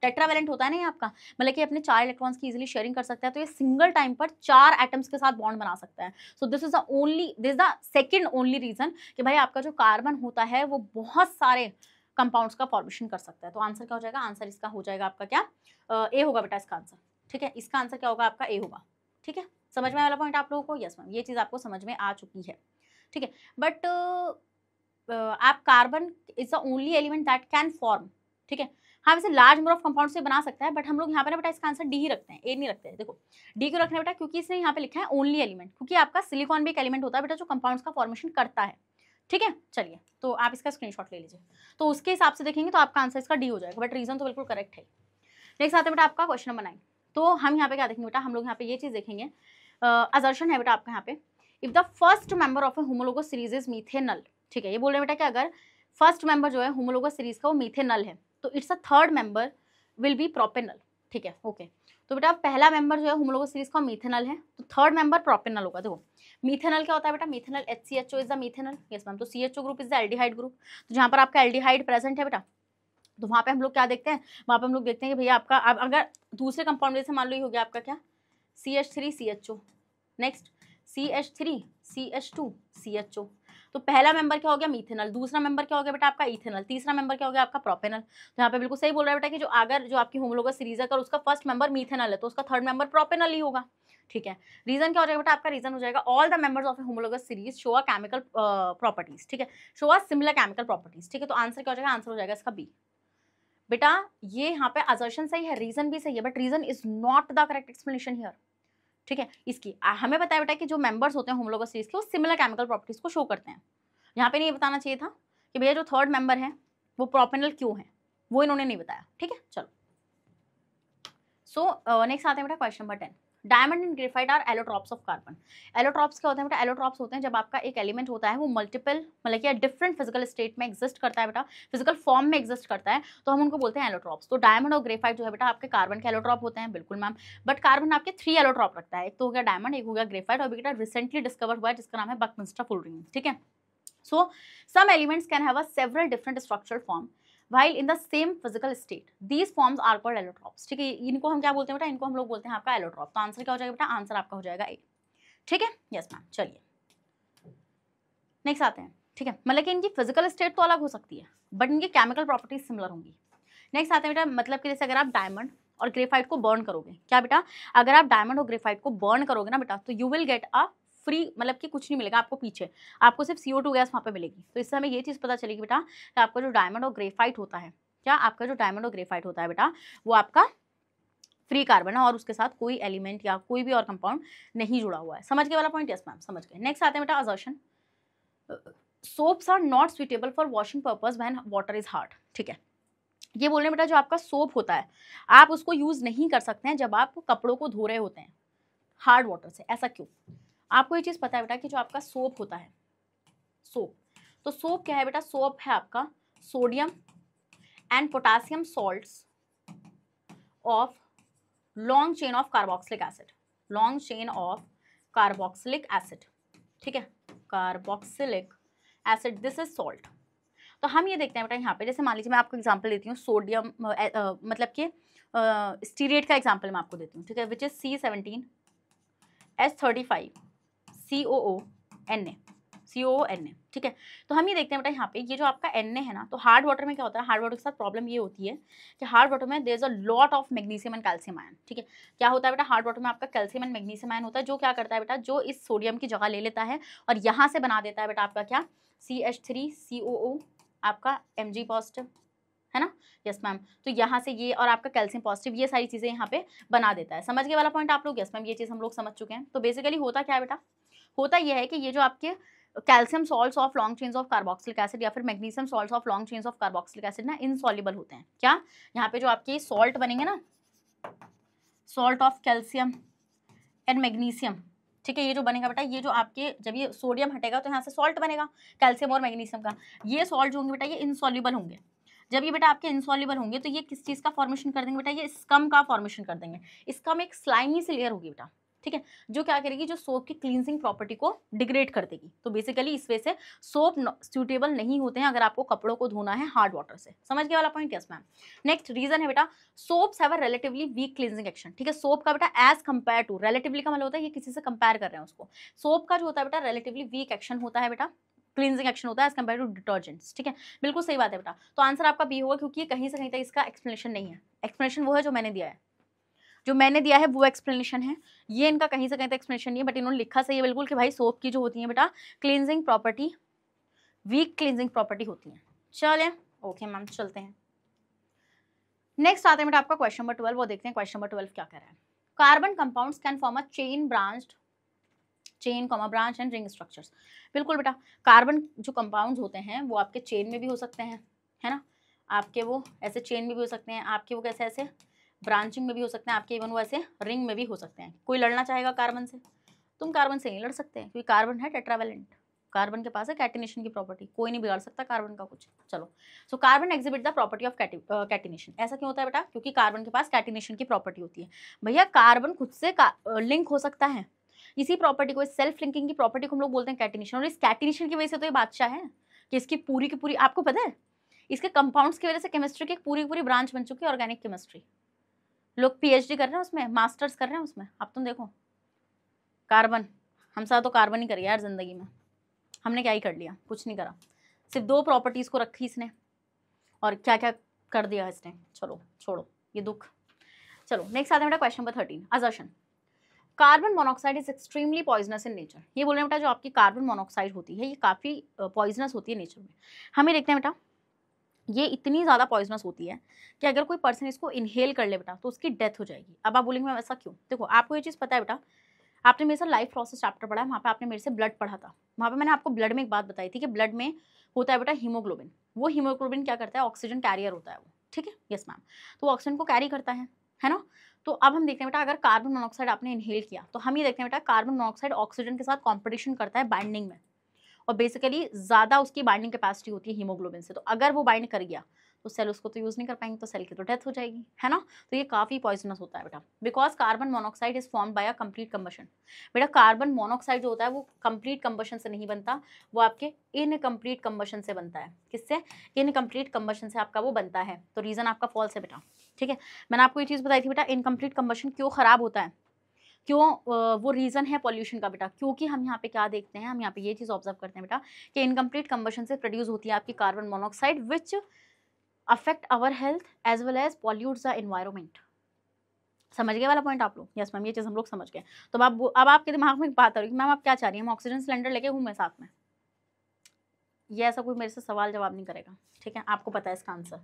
टेट्रावेलेंट होता है ना ये आपका, मतलब कि अपने 4 इलेक्ट्रॉन्स की इजीली शेयरिंग कर सकता है, तो ये सिंगल टाइम पर 4 एटम्स के साथ बॉन्ड बना सकता है। So this is the second only reason कि भाई आपका जो कार्बन होता है वो बहुत सारे कंपाउंड्स का फॉर्मेशन कर सकता है। तो आंसर क्या हो जाएगा, आंसर इसका हो जाएगा आपका क्या, ए होगा बेटा इसका आंसर। ठीक है, इसका आंसर क्या होगा आपका, ए होगा। ठीक है, समझ में आया वाला पॉइंट आप लोगों को। यस मैम, ये चीज़ आपको समझ में आ चुकी है। ठीक है, बट आप carbon is the only element that can form. ठीक है, हाँ वैसे लार्ज नंबर ऑफ कंपाउंड से बना सकता है, बट हम लोग यहाँ पे ना बेटा इसका आंसर डी ही रखते हैं, ए नहीं रखते हैं। देखो डी क्यों रखना है बेटा, क्योंकि इसने यहाँ पे लिखा है ओनली एलिमेंट, क्योंकि आपका सिलिकॉन भी एक एलिमेंट होता है बेटा जो कंपाउंड्स का फॉर्मेशन करता है। ठीक है, चलिए तो आप इसका स्क्रीनशॉट ले लीजिए, तो उसके हिसाब से देखेंगे तो आपका आंसर इसका डी हो जाएगा, बट रीजन तो बिल्कुल करेक्ट है। नेक्स्ट आते हैं बेटा आपका क्वेश्चन नंबर 9। तो हम यहाँ पे क्या देखेंगे बेटा, हम लोग यहाँ पे ये चीज़ देखेंगे, असर्शन है बेटा आपका यहाँ पे, if the first member of a homologous series is methanal. ठीक है, ये बोल रहे हैं बेटा कि अगर फर्स्ट मेंबर जो है होमोलोगस सीरीज का वो मीथेनल है, तो it's a third member will be propanal. ठीक है, ओके, तो बेटा पहला मेंबर जो है होमोलोगस सीरीज का मीथेनल है, तो थर्ड मेंबर प्रोपेनल होगा। देखो मीथेनल क्या होता है बेटा, methanal HCHO is the methanal. Yes ma'am, तो CHO group is the aldehyde group. तो जहाँ पर आपका एल्डिहाइड प्रेजेंट है बेटा, तो वहाँ पे हम लोग क्या देखते हैं, वहाँ पे हम लोग देखते हैं कि भैया आपका अब अगर दूसरे कंपाउंड जैसे मान लो ये हो गया आपका क्या, CH3CHO, नेक्स्ट CH3CH2 CHO। तो पहला मेंबर क्या हो गया, मीथेनल। दूसरा मेंबर क्या हो गया बेटा आपका, इथेनल। तीसरा मेंबर क्या हो गया आपका, प्रोपेनल। तो यहाँ पे बिल्कुल सही बोल रहा है बेटा कि जो अगर जो आपकी होमोलोगस सीरीज है अगर उसका फर्स्ट मेंबर मीथेनल है तो उसका थर्ड मेंबर प्रोपेनल ही होगा। ठीक है, रीजन क्या हो जाएगा बेटा, आपका रीजन हो जाएगा all the members of a homologous series show a chemical properties. ठीक है, show a similar chemical properties. ठीक है, तो आंसर क्या हो जाएगा, आंसर हो जाएगा इसका बी। बेटा ये यहाँ पे असर्शन सही है, रीजन भी सही है, but reason is not the correct explanation here. ठीक है। इसकी हमें पता है बेटा कि जो मेंबर्स होते हैं होमोलोगस सीरीज के वो सिमिलर केमिकल प्रॉपर्टीज को शो करते हैं। यहाँ पे नहीं बताना चाहिए था कि भैया जो थर्ड मेंबर है वो प्रोपेनल क्यों है, वो इन्होंने नहीं बताया। ठीक है, चलो। सो नेक्स्ट आते हैं बेटा question number 10। Diamond and graphite are allotropes of carbon. Allotropes क्या होते हैं बेटा? एलोट्रॉप्स होते हैं जब आपका एक एलिमेंट होता है वो मल्टीपल मतलब कि डिफरेंट फिजिकल स्टेट में एग्जिस्ट करता है बेटा, फिजिकल फॉर्म में एग्जिस्ट करता है, तो हम उनको बोलते हैं एलोट्रॉप्स। तो डायमंड और ग्रेफाइट जो है बेटा आपके कार्बन के एलोट्रॉप होते हैं, बिल्कुल मैम। बट कार्बन आपके 3 एलोट्रॉप रखता है, एक तो हो गया डायमंड, एक हो गया ग्रेफाइट, और बेटा रिसेंटली डिस्कवर हुआ है जिसका नाम है बकमिंस्टर फुलरिंग। ठीक है। So some elements can have a several different structural form while in the same physical state. These forms are called allotrops. ठीक है, इनको हम क्या बोलते हैं बेटा? इनको हम लोग बोलते हैं आपका एलोट्रॉप। तो आंसर क्या हो जाएगा बेटा? आंसर आपका हो जाएगा ए। ठीक है, यस मैम। चलिए नेक्स्ट आते हैं। ठीक है, मतलब कि इनकी फिजिकल स्टेट तो अलग हो सकती है बट इनकी केमिकल प्रॉपर्टीज सिमिलर होंगी। नेक्स्ट आते हैं बेटा, मतलब कि जैसे अगर आप डायमंड और ग्रेफाइट को बर्न करोगे, क्या बेटा? अगर आप डायमंड और ग्रेफाइट को बर्न करोगे ना बेटा, तो you will get a free, मतलब कि कुछ नहीं मिलेगा आपको पीछे, आपको सिर्फ CO2 गैस वहाँ पे मिलेगी। तो इससे हमें ये चीज़ पता चलेगी बेटा कि आपका जो डायमंड और ग्रेफाइट होता है, क्या आपका जो डायमंड और ग्रेफाइट होता है बेटा वो आपका फ्री कार्बन है और उसके साथ कोई एलिमेंट या कोई भी और कंपाउंड नहीं जुड़ा हुआ है। समझ गए वाला पॉइंट? यस मैम, समझ गए। नेक्स्ट आते हैं बेटा assertion. Soaps are not suitable for washing purpose when water is hard. ठीक है, ये बोल रहे हैं बेटा जो आपका सोप होता है आप उसको यूज नहीं कर सकते हैं जब आप कपड़ों को धो रहे होते हैं हार्ड वाटर से। ऐसा क्यों? आपको ये चीज पता है बेटा कि जो आपका सोप होता है, सोप, तो सोप क्या है बेटा? सोप है आपका sodium and potassium salts of long chain of carboxylic acid, long chain of carboxylic acid. ठीक है, carboxylic acid, this is salt. तो हम ये देखते हैं बेटा यहाँ पे, जैसे मान लीजिए मैं आपको एग्जांपल देती हूँ सोडियम, मतलब कि स्टीरेट का एग्जांपल मैं आपको देती हूँ। ठीक है, विच इज C17H35 COONA। ठीक है, तो हम ये देखते हैं बेटा यहाँ पे ये जो आपका Na है ना, तो हार्ड वाटर में क्या होता है? हार्ड वाटर के साथ प्रॉब्लम ये होती है कि हार्ड वाटर में there is a lot of magnesium and calcium ion. ठीक है, क्या होता है बेटा? हार्ड वाटर में आपका कैल्शियम एंड मैग्नीशियम आयन होता है, जो क्या करता है बेटा? जो इस सोडियम की जगह ले लेता है और यहाँ से बना देता है बेटा आपका क्या? CH3COO आपका Mg पॉजिटिव, है ना? Yes ma'am. तो यहाँ से ये और आपका कैल्शियम पॉजिटिव, ये सारी चीज़ें यहाँ पे बना देता है। समझ गए वाला पॉइंट आप लोग? यस मैम, ये चीज़ हम लोग समझ चुके हैं। तो बेसिकली होता क्या है बेटा? होता यह है कि ये जो आपके calcium salts of long chains of carboxylic acid या फिर magnesium salts of long chains of carboxylic acid ना इनसॉल्युबल होते हैं। क्या? यहाँ पे जो आपके सॉल्ट बनेंगे ना, salt of calcium and magnesium, ठीक है, ये जो बनेगा बेटा, ये जो आपके जब ये सोडियम हटेगा तो यहाँ से सॉल्ट बनेगा कैल्शियम और मैग्नीशियम का। ये सॉल्ट जो होंगे बेटा ये इनसॉल्युबल होंगे। जब ये बेटा आपके इनसॉल्युबल होंगे तो ये किस चीज़ का फॉर्मेशन कर देंगे बेटा? ये स्कम का फॉर्मेशन कर देंगे। स्कम एक स्लाइमी सी लेयर होगी बेटा, ठीक है, जो क्या करेगी? जो सोप की क्लींजिंग प्रॉपर्टी को डिग्रेड कर देगी। तो बेसिकली इस वजह से सोप सूटेबल नहीं होते हैं अगर आपको कपड़ों को धोना है हार्ड वाटर से। समझ गए वाला point? Yes ma'am. Next reason है बेटा soaps have a relatively weak cleansing action. ठीक है, सोप का बेटा एज कंपेयर टू, रिलेटिवली का मतलब होता है ये किसी से कंपेयर कर रहे हैं उसको। सोप का जो होता है बेटा रिलेटिवली वीक एक्शन होता है बेटा, क्लींजिंग एक्शन होता है एज कंपेयर टू डिटर्जेंट्स। ठीक है, बिल्कुल सही बात है बेटा। तो आंसर आपका बी होगा क्योंकि कहीं से कहीं तक इसका एक्सप्लेनेशन नहीं है। एक्सप्लेनेशन वो है जो मैंने दिया है, जो मैंने दिया है वो एक्सप्लेनेशन है, ये इनका कहीं से कहीं तक एक्सप्लेनेशन नहीं है। बट इन्होंने लिखा सही है बिल्कुल कि भाई सोप की जो होती है बेटा cleansing property, weak cleansing property होती है। चलें, ओके मैम, चलते हैं। नेक्स्ट आते हैं बेटा आपका क्वेश्चन नंबर 12, वो देखते हैं क्वेश्चन नंबर 12 क्या कह रहा है। Carbon compounds can form a chain branch and ring structures. बिल्कुल बेटा, कार्बन जो कंपाउंड्स होते हैं वो आपके चेन में भी हो सकते हैं, है ना, आपके वो ऐसे चेन में भी हो सकते हैं, आपके वो कैसे ऐसे ब्रांचिंग में भी हो सकते हैं, आपके इवन वो ऐसे रिंग में भी हो सकते हैं। कोई लड़ना चाहेगा कार्बन से? तुम कार्बन से नहीं लड़ सकते क्योंकि कार्बन है टेट्रावेलेंट, कार्बन के पास है कैटिनेशन की प्रॉपर्टी, कोई नहीं बिगाड़ सकता कार्बन का कुछ। चलो, so carbon exhibit the property of catenation. ऐसा क्यों होता है बेटा? क्योंकि कार्बन के पास कैटिनेशन की प्रॉपर्टी होती है। भैया कार्बन खुद से लिंक हो सकता है, इसी प्रॉपर्टी को, इस सेल्फ लिंकिंग की प्रॉपर्टी को हम लोग बोलते हैं कैटिनेशन। और इस कैटिनेशन की वजह से तो ये बादशाह है कि इसकी पूरी की पूरी, आपको पता है इसके कंपाउंड्स की वजह से केमिस्ट्री की एक पूरी पूरी ब्रांच बन चुकी है, ऑर्गेनिक केमिस्ट्री। लोग PhD कर रहे हैं उसमें, मास्टर्स कर रहे हैं उसमें। अब तुम देखो कार्बन, हम साथ तो कार्बन ही कर यार जिंदगी में, हमने क्या ही कर लिया? कुछ नहीं करा, सिर्फ 2 प्रॉपर्टीज को रखी इसने और क्या क्या कर दिया इसने। चलो छोड़ो ये दुख। चलो नेक्स्ट आता है बेटा question number 13, assertion. Carbon monoxide is extremely poisonous in nature. ये बोल रहे हैं बेटा जो आपकी कार्बन मोनोऑक्साइड होती है ये काफ़ी पॉइजनस होती है नेचर में। हमें देखते हैं बेटा ये इतनी ज़्यादा पॉइजनस होती है कि अगर कोई पर्सन इसको इनहेल कर ले बेटा तो उसकी डेथ हो जाएगी। अब आप बोलेंगे मैम ऐसा क्यों? देखो आपको ये चीज़ पता है बेटा आपने मेरे से लाइफ प्रोसेस चैप्टर पढ़ा है, वहाँ पे आपने मेरे से ब्लड पढ़ा था। वहाँ पे मैंने आपको ब्लड में एक बात बताई थी कि ब्लड में होता है बेटा हीमोग्लोबिन। वो हीमोग्लोबिन क्या करता है, ऑक्सीजन कैरियर होता है वो, ठीक है, यस मैम। तो वो ऑक्सीजन को कैरी करता है ना। तो अब हम देखते हैं बेटा, अगर कार्बन मोनोऑक्साइड आपने इनहेल किया तो हम ये देखते हैं बेटा, कार्बन मोनोऑक्साइड ऑक्सीजन के साथ कॉम्पिटिशन करता है बाइंडिंग में, और बेसिकली ज़्यादा उसकी बाइंडिंग कैपेसिटी होती है हीमोग्लोबिन से। तो अगर वो बाइंड कर गया तो सेल उसको तो यूज़ नहीं कर पाएंगे, तो सेल की तो डेथ हो जाएगी, है ना। तो ये काफ़ी पॉइजनस होता है बेटा, because carbon monoxide is form by a complete combustion. बेटा कार्बन मोनोऑक्साइड जो होता है वो कंप्लीट कंबशन से नहीं बनता, वो आपके इनकम्प्लीट कंबशन से बनता है। किससे? इनकम्प्लीट कंबशन से आपका वो बनता है। तो रीज़न आपका फॉल्स है बेटा, ठीक है। मैंने आपको ये चीज़ बताई थी बेटा, इनकम्प्लीट कंबशन क्यों ख़राब होता है, क्यों, वो रीज़न है पॉल्यूशन का बेटा। क्योंकि हम यहाँ पे क्या देखते हैं, हम यहाँ पे ये चीज़ ऑब्जर्व करते हैं बेटा कि इनकम्प्लीट कंबशन से प्रोड्यूस होती है आपकी carbon monoxide, which affect our health as well as pollutes the environment. समझ गए वाला पॉइंट आप लोग? यस मैम, ये चीज़ हम लोग समझ गए। तो अब आपके दिमाग में एक बात आ रही है कि मैम आप क्या चाह रही हैं, मैं ऑक्सीजन सिलेंडर लेके घूमे साथ में? ये ऐसा कोई मेरे से सवाल जवाब नहीं करेगा, ठीक है, आपको पता है इसका आंसर।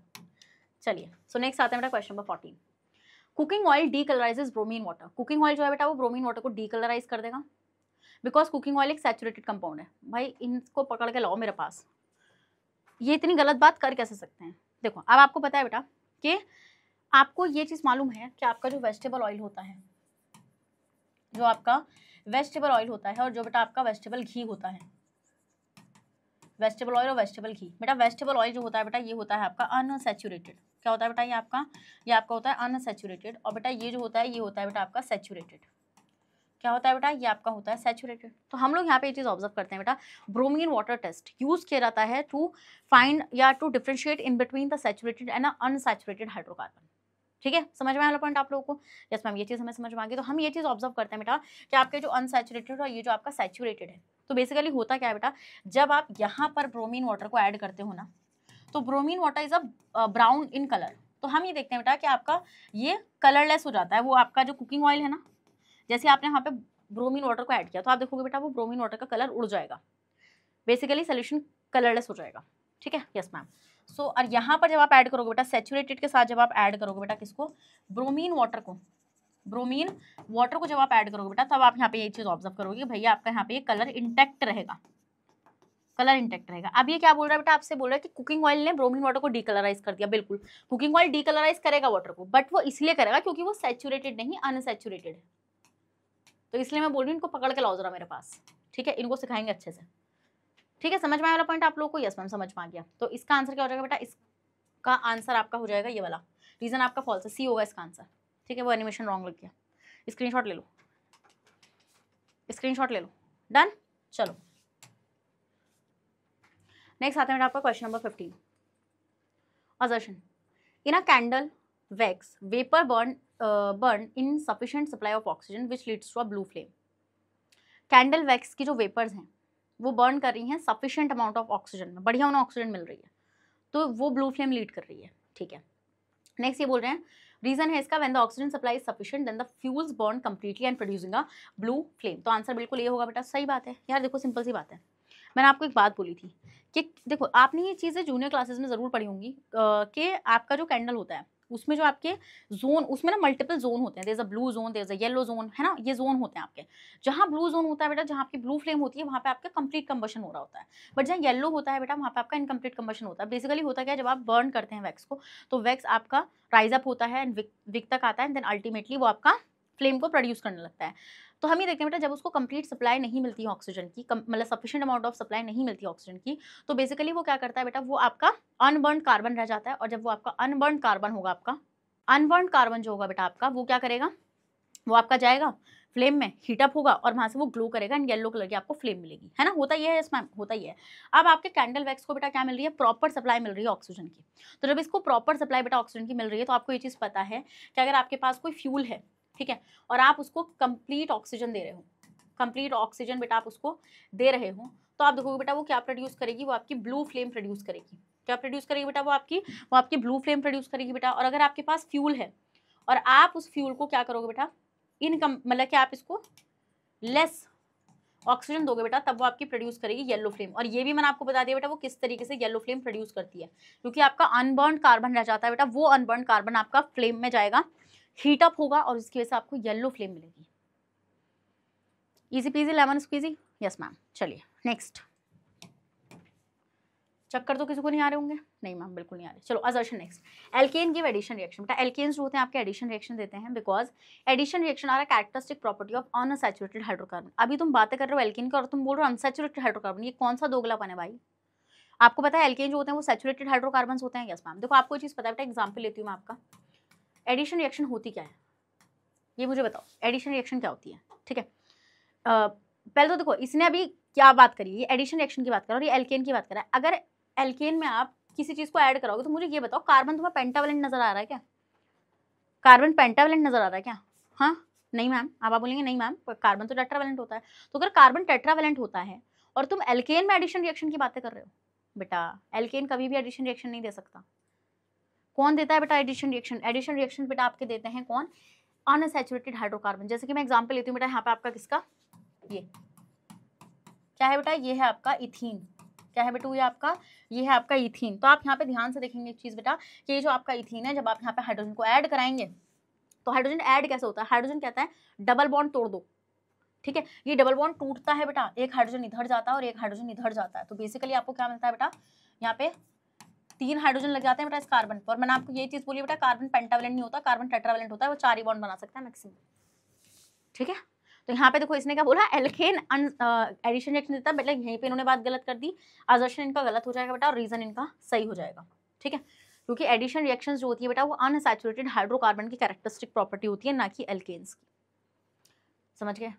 चलिए, सो नेक्स्ट आता है बेटा question number 14। Cooking oil decolourises bromine water. Cooking oil जो है बेटा वो ब्रोमीन वाटर को डीकलराइज कर देगा, बिकॉज कुकिंग ऑयल एक सैचुरेटेड कंपाउंड है। भाई इनको पकड़ के लाओ मेरे पास, ये इतनी गलत बात कर कैसे सकते हैं। देखो अब आपको पता है बेटा कि आपको ये चीज़ मालूम है कि आपका जो वेजिटेबल ऑयल होता है, जो आपका वेजिटेबल ऑयल होता है, और जो बेटा आपका वेजिटेबल घी होता है, वेजिटेबल ऑयल और वेजिटेबल घी, बेटा वेजिटेबल ऑयल जो होता है बेटा ये होता है आपका अनसैचुरेटेड। क्या होता है बेटा, ये आपका होता है अनसैचुरेटेड, और बेटा ये जो होता है ये होता है बेटा आपका सैचुरेटेड। क्या होता है बेटा, ये आपका होता है सैचुरेटेड। तो हम लोग यहाँ पे ये चीज़ ऑब्जर्व करते हैं बेटा, ब्रोमीन वाटर टेस्ट यूज किया जाता है टू फाइंड या to differentiate in between the saturated and unsaturated hydrocarbon. ठीक है, समझ में आया पॉइंट आप लोगों को? यस मैम, ये चीज़ हमें समझ में आ गई। तो हम ये चीज़ ऑब्जर्व करते हैं बेटा कि आपके जो अनसैचुरेटेड और ये जो आपका सैचुरेटेड है, तो बेसिकली होता क्या है बेटा, जब आप यहाँ पर ब्रोमीन वाटर को ऐड करते हो ना, तो bromine water is a brown in colour. तो हम ये देखते हैं बेटा कि आपका ये कलरलेस हो जाता है। वो आपका जो कुकिंग ऑयल है ना, जैसे आपने यहाँ पे ब्रोमीन वाटर को ऐड किया तो आप देखोगे बेटा वो ब्रोमीन वाटर का कलर उड़ जाएगा, बेसिकली सोल्यूशन कलरलेस हो जाएगा, ठीक है। Yes ma'am. सो और यहाँ पर जब आप ऐड करोगे बेटा सैचुरेटेड के साथ, जब आप ऐड करोगे बेटा किसको, ब्रोमीन वाटर को, ब्रोमीन वाटर को जब आप ऐड करोगे बेटा, तब आप यहाँ पे ये चीज़ ऑब्जर्व करोगे कि भैया आपका यहाँ पे ये कलर इंटैक्ट रहेगा, कलर इंटैक्ट रहेगा। अब ये क्या बोल रहा है बेटा, आपसे बोल रहा है कि कुकिंग ऑयल ने ब्रोमीन वाटर को डीकलराइज कर दिया। बिल्कुल, कुकिंग ऑयल डीकलराइज करेगा वाटर को, बट वो इसलिए करेगा क्योंकि वो सैचुरेटेड नहीं अनसैचुरेटेड है। तो इसलिए मैं बोल रही हूँ इनको पकड़ के लाओ जरा मेरे पास, ठीक है, इनको सिखाएंगे अच्छे से, ठीक है। समझ में आया वाला पॉइंट आप लोगों को? यस मैम, समझ में आ गया। तो इसका आंसर क्या हो जाएगा बेटा, इसका आंसर आपका हो जाएगा ये वाला, रीजन आपका फॉल्स है, सी होगा इसका आंसर, ठीक है। वो एनिमेशन रॉन्ग लग गया, स्क्रीनशॉट ले लो, स्क्रीनशॉट ले लो, डन। चलो नेक्स्ट आते हैं आपका question number 15। Assertion, in a candle wax vapour burn in sufficient supply of oxygen which leads to a blue flame. Candle wax की जो वेपर्स हैं वो बर्न कर रही हैं सफिशिएंट अमाउंट ऑफ ऑक्सीजन में, बढ़िया उन्हें ऑक्सीजन मिल रही है, तो वो ब्लू फ्लेम लीड कर रही है, ठीक है। नेक्स्ट ये बोल रहे हैं रीजन है इसका, when the oxygen supply is sufficient then the fuels burn completely and producing a blue flame. तो आंसर बिल्कुल ये होगा बेटा, सही बात है यार। देखो सिंपल सी बात है, मैंने आपको एक बात बोली थी कि देखो आपने ये चीज़ें जूनियर क्लासेस में ज़रूर पढ़ी होंगी कि आपका जो कैंडल होता है उसमें जो आपके जोन, उसमें ना मल्टीपल जोन होते हैं, there is a blue zone, there is a yellow zone, है ना, ये जोन होते हैं आपके। जहाँ ब्लू जोन होता है बेटा, जहाँ आपकी ब्लू फ्लेम होती है, वहाँ पे आपका कंप्लीट कंबशन हो रहा होता है, बट जहाँ येलो होता है बेटा वहाँ पे आपका इनकम्प्लीट कंबशन होता है। बेसिकली होता क्या है, जब आप बर्न करते हैं वैक्स को, तो वैक्स आपका राइज अप होता है एंड विक तक आता है, देन अल्टीमेटली वो आपका फ्लेम को प्रोड्यूस करने लगता है। तो हम ये देखते हैं बेटा, जब उसको कंप्लीट सप्लाई नहीं मिलती है ऑक्सीजन की, मतलब सफिशिएंट अमाउंट ऑफ सप्लाई नहीं मिलती है ऑक्सीजन की, तो बेसिकली वो क्या करता है बेटा, वो आपका अनबर्न्ड कार्बन रह जाता है। और जब वो आपका अनबर्न्ड कार्बन होगा, आपका अनबर्न्ड कार्बन जो होगा बेटा आपका, वो क्या करेगा, वो आपका जाएगा फ्लेम में, हीटअप होगा और वहाँ से वो ग्लो करेगा एंड येलो कलर की आपको फ्लेम मिलेगी, है ना। होता ही है इसमें, होता ही है। अब आपके कैंडल वैक्स को बेटा क्या मिल रही है, प्रॉपर सप्लाई मिल रही है ऑक्सीजन की। तो जब इसको प्रॉपर सप्लाई बेटा ऑक्सीजन की मिल रही है, तो आपको ये चीज़ पता है कि अगर आपके पास कोई फ्यूल है, ठीक है, और आप उसको कंप्लीट ऑक्सीजन दे रहे हो, कंप्लीट ऑक्सीजन बेटा आप उसको दे रहे हो, तो आप देखोगे बेटा वो क्या प्रोड्यूस करेगी, वो आपकी ब्लू फ्लेम प्रोड्यूस करेगी। क्या प्रोड्यूस करेगी बेटा, वो आपकी ब्लू फ्लेम प्रोड्यूस करेगी बेटा। और अगर आपके पास फ्यूल है और आप उस फ्यूल को क्या करोगे बेटा, मतलब कि आप इसको लेस ऑक्सीजन दोगे बेटा, तब वो आपकी प्रोड्यूस करेगी येलो फ्लेम। और ये भी मैंने आपको बता दिया बेटा वो किस तरीके से येलो फ्लेम प्रोड्यूस करती है, क्योंकि आपका अनबर्न कार्बन रह जाता है बेटा, वो अनबर्न कार्बन आपका फ्लेम में जाएगा, हीटअप होगा और उसकी वजह से आपको येलो फ्लेम मिलेगी। Easy peasy lemon squeezy, yes ma'am. चलिए नेक्स्ट, चक्कर तो किसी को नहीं आ रहे होंगे, नहीं मैम बिल्कुल नहीं आ रहे। चलो assertion next, alkene give addition reaction. बेटा एल्केन्स जो होते हैं आपके एडिशन रिएक्शन देते हैं, because addition reaction are a characteristic property of unsaturated hydrocarbon. अभी तुम बातें कर रहे हो एल्केन की और तुम बोल रहे हो अनसैचुरेटेड हाइड्रोकार्बन, ये कौन सा दोगलापन है भाई? आपको पता है एल्केन जो होते हैं वो सैचुरेटेड हाइड्रोकार्बन होते हैं, यस मैम। देखो आपको चीज पता है बेटा, एग्जाम्पल लेती हूँ मैं आपका, एडिशन रिएक्शन होती क्या है ये मुझे बताओ, एडिशन रिएक्शन क्या होती है? ठीक है, पहले तो देखो इसने अभी क्या बात करी, ये एडिशन रिएक्शन की बात कर रहा है और ये एल्केन की बात कर रहा है। अगर एल्केन में आप किसी चीज को ऐड कराओगे तो मुझे ये बताओ, कार्बन तुम्हें पेंटावेलेंट नजर आ रहा है क्या? कार्बन पेंटावेलेंट नजर आ रहा है क्या? हाँ नहीं मैम, आप बोलेंगे नहीं मैम कार्बन तो टेट्रावेलेंट होता है। तो अगर कार्बन टेट्रावेलेंट होता है और तुम एल्केन में एडिशन रिएक्शन की बातें कर रहे हो, बेटा एल्केन कभी भी एडिशन रिएक्शन नहीं दे सकता। कौन देता है बेटा एडिशन रिएक्शन? एडिशन रिएक्शन बेटा आपके देते हैं कौन? Unsaturated hydrocarbon. जैसे कि मैं एग्जांपल लेती हूँ बेटा, यहाँ पे आपका किसका, ये क्या है बेटा, ये है आपका इथीन। क्या है बेटा, ये है आपका इथीन। तो आप यहाँ पे ध्यान से देखेंगे एक चीज बेटा, कि ये जो आपका इथीन है, जब आप यहाँ पे हाइड्रोजन को ऐड कराएंगे तो हाइड्रोजन ऐड कैसे होता है? हाइड्रोजन कहता है डबल बॉन्ड तोड़ दो, ठीक है, ये डबल बॉन्ड टूटता है बेटा, एक हाइड्रोजन इधर जाता है और एक हाइड्रोजन इधर जाता है। तो बेसिकली आपको क्या मिलता है बेटा, यहाँ पे 3 हाइड्रोजन लग जाते हैं बेटा इस कार्बन पर। मैंने आपको ये चीज बोली बेटा, कार्बन पेंटावेलेंट नहीं होता, कार्बन टेट्रावेलेंट होता है, वो 4 ही बॉन्ड बना सकता है मैक्सिमम, ठीक है। तो यहाँ पे देखो इसने क्या बोला, एल्केन एडिशन रिएक्शन देता है, बेटा यहीं पे इन्होंने बात गलत कर दी, असर्शन इनका गलत हो जाएगा बेटा और रीजन इनका सही हो जाएगा, ठीक है, क्योंकि एडिशन रिएक्शंस जो होती है बेटा वो अनसैचुरेटेड हाइड्रोकार्बन की कैरेक्टरिस्टिक प्रॉपर्टी होती है, ना कि एल्केन्स की। समझ गए?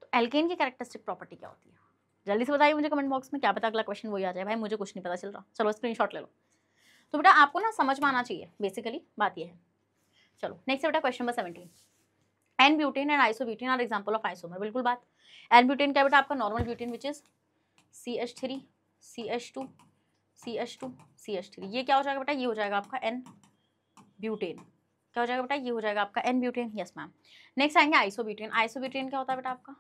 तो एल्केन की कैरेक्टरिस्टिक प्रॉपर्टी क्या होती है? जल्दी से बताइए मुझे कमेंट बॉक्स में, क्या पता अगला क्वेश्चन वही आ जाए भाई, मुझे कुछ नहीं पता चल रहा। चलो स्क्रीनशॉट ले लो। तो बेटा आपको ना समझ में आना चाहिए, बेसिकली बात ये है। चलो नेक्स्ट बेटा question number 17, n butane and isobutane are example of isomer. बिल्कुल बात, एन ब्यूटेन क्या बेटा आपका normal butane which is CH3 CH2 CH2 CH3, ये क्या हो जाएगा बेटा, ये हो जाएगा आपका एन ब्यूटेन। क्या हो जाएगा बेटा, ये हो जाएगा आपका n butane, yes ma'am. Next आएंगे आइसोब्यूटेन। आइसोब्यूटेन क्या होता है बेटा आपका,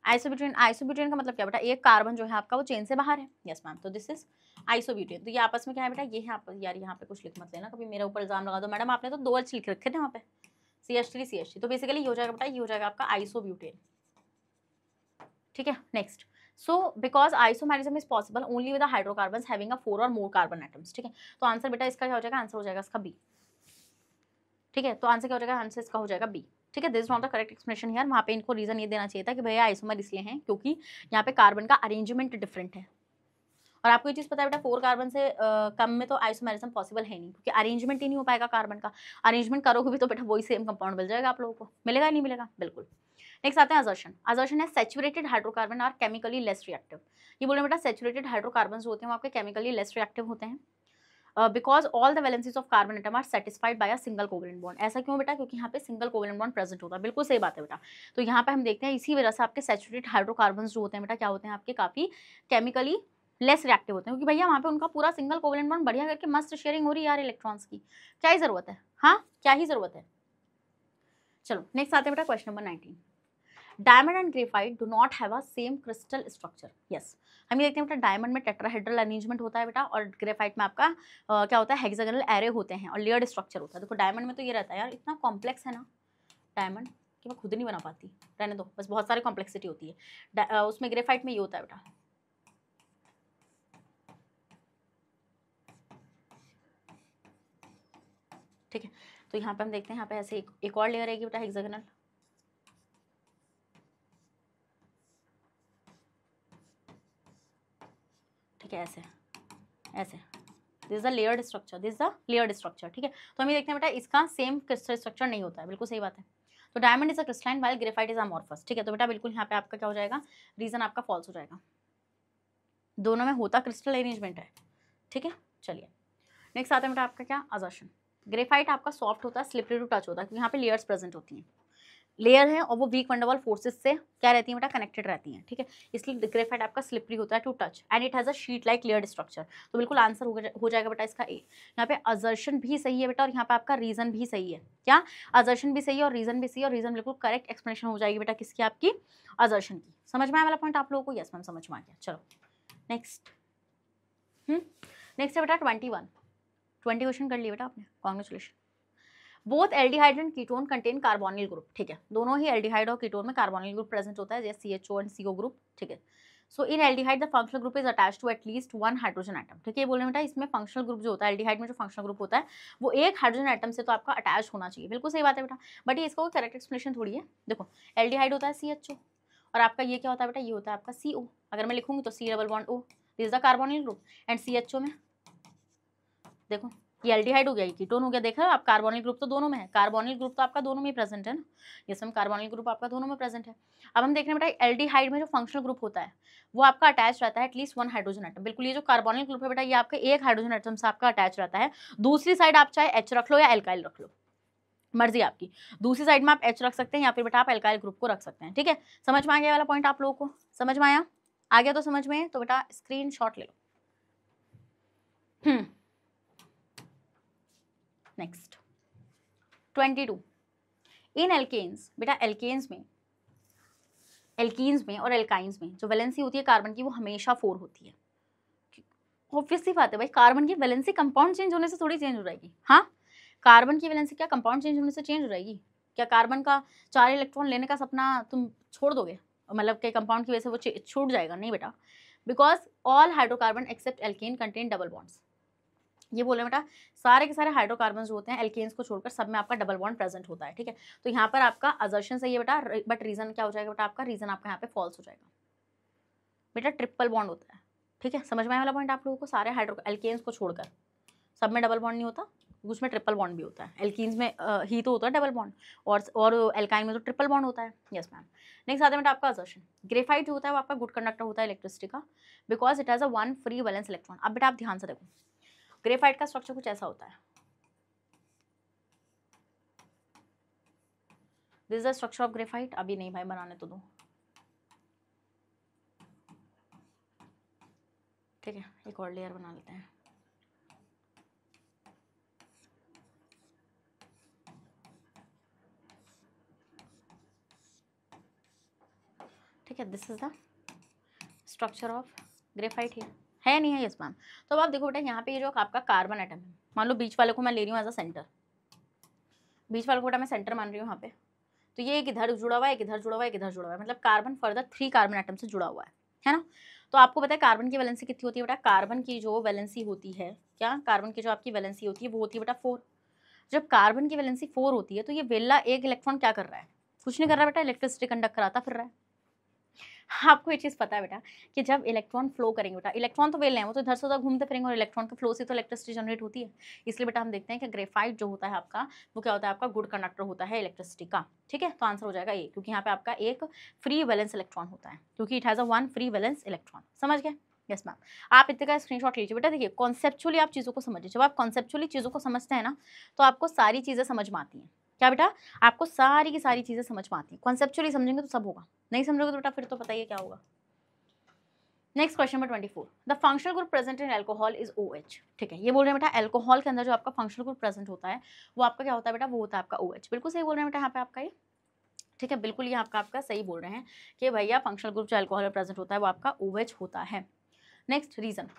आइसोब्यूटेन का मतलब क्या बेटा, एक कार्बन जो है आपका वो चेन से बाहर है, यस मैम। तो दिस इज आइसोब्यूटेन। तो ये आपस में क्या है बेटा, ये है आप यार यहाँ पे कुछ लिख मत लेना, कभी मेरे ऊपर इल्जाम लगा दो, मैडम आपने तो 2 H लिख रखे थे वहाँ पे, CH3 CH3। तो बेसिकली ये हो जाएगा बेटा, ये हो जाएगा आपका आइसोब्यूटेन, ठीक है। Next, so because isomerism is possible only with hydrocarbons having a 4 और मोर कार्बन एटम्स, ठीक है। तो आंसर बेटा इसका क्या हो जाएगा, आंसर हो जाएगा इसका बी, ठीक है। तो आंसर क्या हो जाएगा, आंसर इसका हो जाएगा बी, ठीक है। This is not the correct explanation here. वहाँ पे इनको रीजन ये देना चाहिए था कि भैया आइसोमर इसलिए हैं क्योंकि यहाँ पे कार्बन का अरेंजमेंट डिफरेंट है। और आपको ये चीज़ पता है बेटा, 4 कार्बन से कम में तो आइसोमेरिज्म पॉसिबल है नहीं, क्योंकि अरेंजमेंट ही नहीं हो पाएगा कार्बन का। अरेंजमेंट करोगे भी तो बेटा वही सेम कंपाउंड मिल जाएगा आप लोगों को, मिलेगा ही नहीं मिलेगा, बिल्कुल। नेक्स्ट आते हैं असर्शन। असर्शन है saturated hydrocarbon are chemically less reactive. ये बोले बेटा सैचुरेटेड हाइड्रोकार्बन जो होते हैं वो आपके केमिकली लेस रिएक्टिव होते हैं, because all the valencies of carbon atom are satisfied by a single covalent bond. ऐसा क्यों बेटा, क्योंकि यहाँ पे सिंगल कोवेलेंट बॉन्ड प्रेजेंट होता है, बिल्कुल सही बात है बेटा। तो यहाँ पे हम देखते हैं इसी वजह से आपके सैचुरेटेड हाइड्रोकार्बन जो होते हैं बेटा क्या होते हैं आपके, काफी केमिकली लेस रिएक्टिव होते हैं, क्योंकि भैया वहाँ पे उनका पूरा सिंगल कोवेलेंट बॉन्ड बढ़िया करके मस्त शेयरिंग हो रही है यार इलेक्ट्रॉन्स की, क्या ही जरूरत है, हाँ क्या ही जरूरत है। चलो नेक्स्ट आते हैं बेटा question number 19, diamond and graphite do not have a same crystal structure. Yes, हम ये देखते हैं बेटा डायमंड में टेट्राहेड्रल अरेंजमेंट होता है बेटा, और ग्रेफाइट में आपका क्या होता है, हेक्सागोनल एरे होते हैं और लेयर्ड स्ट्रक्चर होता है। देखो डायमंड में तो ये रहता है यार, इतना कॉम्प्लेक्स है ना डायमंड कि मैं खुद नहीं बना पाती, रहने दो, बस बहुत सारी कॉम्प्लेक्सिटी होती है। उसमें ग्रेफाइट में ये होता है बेटा, ठीक है। तो यहाँ पे हम देखते हैं, यहाँ पे ऐसे एक और लेयर आएगी बेटा हेक्सागोनल, ठीक है, ऐसे ऐसे, this is the layered structure, this is the layered structure, ठीक है। तो हम ये देखते हैं बेटा इसका सेम क्रिस्टल स्ट्रक्चर नहीं होता है, बिल्कुल सही बात है। तो diamond is a crystalline while graphite is amorphous, ठीक है। तो बेटा बिल्कुल यहाँ पे आपका क्या हो जाएगा, रीजन आपका फॉल्स हो जाएगा, दोनों में होता क्रिस्टल अरेंजमेंट है, ठीक है। चलिए नेक्स्ट आता है बेटा आपका क्या, असर्शन। ग्रेफाइट आपका सॉफ्ट होता है, स्लिपरी टू टच होता है, क्योंकि यहाँ पे लेयर्स प्रेजेंट होती हैं, लेयर है और वो वीक वंडरवॉल फोर्सेस से क्या रहती है बेटा, कनेक्टेड रहती हैं, ठीक है। इसलिए ग्रेफाइट आपका स्लिपरी होता है to touch and it has a sheet like layered structure. तो बिल्कुल आंसर हो जाएगा बेटा इसका ए। यहाँ पे असर्शन भी सही है बेटा और यहाँ पे आपका रीजन भी सही है, क्या असर्शन भी सही है और रीजन भी सही है, और रीजन बिल्कुल करेक्ट एक्सप्लेनेशन हो जाएगी बेटा किसकी, आपकी असर्शन की। समझ में आया वाला पॉइंट आप लोगों को, यस मैम समझ में आ गया। चलो नेक्स्ट, नेक्स्ट है बेटा 21 क्वेश्चन कर लिए बेटा आपने, congratulation. Both aldehyde and ketone contain carbonyl group, ठीक है, दोनों ही एल्डिहाइड और कीटोन में कार्बोनिल ग्रुप प्रेजेंट होता है, जैसे CHO एंड CO ग्रुप, ठीक है। So in aldehyde the functional group is attached to at least one hydrogen atom, ठीक है। ये बोलने बेटा इसमें फंक्शनल ग्रुप जो होता है एल्डिहाइड में, जो फंक्शनल ग्रुप होता है वो एक हाइड्रोजन एटम से तो आपका अटैच होना चाहिए, बिल्कुल सही बात है बेटा, बट ये इसका कोई करेक्ट एक्सप्लेनेशन थोड़ी है। देखो एल्डिहाइड होता है CHO और आपका ये क्या होता है बेटा, ये होता है आपका CO। अगर मैं लिखूंगी तो C double bond O, this is the carbonyl group, and CHO में देखो ये एल्डिहाइड हो गया, ये कीटोन हो गया, देख रहे हो आप, कार्बोनिल ग्रुप तो दोनों में है, कार्बोनिल ग्रुप तो आपका दोनों में प्रेजेंट है ना, इसमें कार्बोनिल ग्रुप आपका दोनों में प्रेजेंट है। अब हम देख रहे हैं बेटा एल्डिहाइड में जो फंक्शनल ग्रुप होता है वो आपका अटैच रहता है एटलीस्ट वन हाइड्रोजन एटम, बिल्कुल ये जो कार्बोनिल ग्रुप है बेटा ये आपका एक हाइड्रोजन एटम से आपका अटैच रहता है, दूसरी साइड आप चाहे H रख लो या एल्काइल रख लो, मर्जी आपकी, दूसरी साइड में आप H रख सकते हैं या फिर बेटा आप एल्काइल ग्रुप को रख सकते हैं, ठीक है। समझ में आ गया वाला पॉइंट आप लोगों को, समझ में आया, आ गया तो समझ में, तो बेटा स्क्रीन शॉट ले लो। नेक्स्ट 22 इन एल्केन्स, बेटा एल्केन्स में और एल्काइंस में जो वैलेंसी होती है कार्बन की वो हमेशा 4 होती है। ऑब्वियसली बात है भाई, कार्बन की वैलेंसी कंपाउंड चेंज होने से थोड़ी चेंज हो जाएगी, हाँ कार्बन की वैलेंसी क्या कंपाउंड चेंज होने से चेंज हो जाएगी क्या? कार्बन का 4 इलेक्ट्रॉन लेने का सपना तुम छोड़ दोगे, मतलब कि कंपाउंड की वजह से वो छूट जाएगा? नहीं बेटा, because all hydrocarbon except alkane contain double bonds. ये बोले बेटा सारे के सारे हाइड्रोकार्बन जो होते हैं एल्केन्स को छोड़कर सब में आपका डबल बॉन्ड प्रेजेंट होता है, ठीक है। तो यहाँ पर आपका असर्शन सही है बेटा, बट रीजन क्या हो जाएगा बेटा, आपका रीजन आपका यहाँ पे फॉल्स हो जाएगा बेटा, ट्रिपल बॉन्ड होता है, ठीक है। समझ में आया वाला पॉइंट आप लोगों को, सारे एल्केन्स को छोड़कर सब में डबल बॉन्ड नहीं होता, उसमें ट्रिपल बॉन्ड भी होता है। एल्कीन्स में ही तो होता है डबल बॉन्ड, और एल्काइन में तो ट्रिपल बॉन्ड होता है। Yes ma'am. नेक्स्ट आता है बेटा आपका असर्शन, ग्रेफाइट जो होता है वो आपका गुड कंडक्टर होता है इलेक्ट्रिसिटी का, because it has a one free valence electron. अब बेटा आप ध्यान से देखो, ग्रेफाइट का स्ट्रक्चर कुछ ऐसा होता है, this is the structure of graphite. अभी नहीं भाई, बनाने तो दो, ठीक है, एक और लेयर बना लेते हैं। ठीक है, this is the structure of graphite है नहीं है? Yes ma'am. तो अब आप देखो बेटा यहाँ पे ये जो आपका कार्बन एटम है, मान लो बीच वाले को मैं ले रही हूँ एज अ सेंटर, बीच वाले को बेटा मैं सेंटर मान रही हूँ यहाँ पे, तो ये एक इधर जुड़ा हुआ है, एक इधर जुड़ा हुआ है, एक इधर जुड़ा हुआ है, मतलब कार्बन फर्दर 3 कार्बन एटम से जुड़ा हुआ है ना। तो आपको पता है कार्बन की वैलेंसी कितनी होती है बेटा? कार्बन की जो वैलेंसी होती है, क्या कार्बन की जो आपकी वैलेंसी होती है वो होती है बेटा 4। जब कार्बन की वैलेंसी 4 होती है तो ये वेला एक इलेक्ट्रॉन क्या कर रहा है? कुछ नहीं कर रहा बेटा, इलेक्ट्रिसिटी कंडक्ट कराता फिर रहा है। आपको ये चीज़ पता है बेटा कि जब इलेक्ट्रॉन फ्लो करेंगे बेटा, इलेक्ट्रॉन तो वेल है, वो तो इधर से उधर घूमते फिरेंगे और इलेक्ट्रॉन के फ्लो से तो इलेक्ट्रिसिटी जनरेट होती है। इसलिए बेटा हम देखते हैं कि ग्रेफाइट जो होता है आपका वो क्या होता है? आपका गुड कंडक्टर होता है इलेक्ट्रिसिटी का, ठीक है। तो आंसर हो जाएगा ए, क्योंकि यहाँ पे आपका एक फ्री वैलेंस इलेक्ट्रॉन होता है, क्योंकि it has a one free valence electron. समझ गए? Yes ma'am. आप इतने का स्क्रीनशॉट लीजिए बेटा। देखिए कॉन्सेप्चुअली आप चीज़ों को समझिए, जब आप कॉन्सेप्चुअली चीज़ों को समझते हैं ना तो आपको सारी चीज़ें समझ में आती हैं। क्या बेटा? आपको सारी की सारी चीज़ें समझ में आती हैं, कॉन्सेप्चुअली समझेंगे तो सब होगा, नहीं समझोगे तो बेटा फिर तो पता ही है क्या होगा। Next question number 24, the functional group present in alcohol is OH, ठीक है। ये बोल रहे हैं बेटा अल्कोहल के अंदर जो आपका फंक्शनल ग्रुप प्रेजेंट होता है वो आपका क्या होता है बेटा? वो होता है आपका OH। बिल्कुल सही बोल रहे हैं बेटा यहाँ पे आपका ये, ठीक है, बिल्कुल ये आपका सही बोल रहे हैं कि भैया फंक्शनल ग्रुप जो अल्कोहल में प्रेजेंट होता है वो आपका OH होता है। Next reason,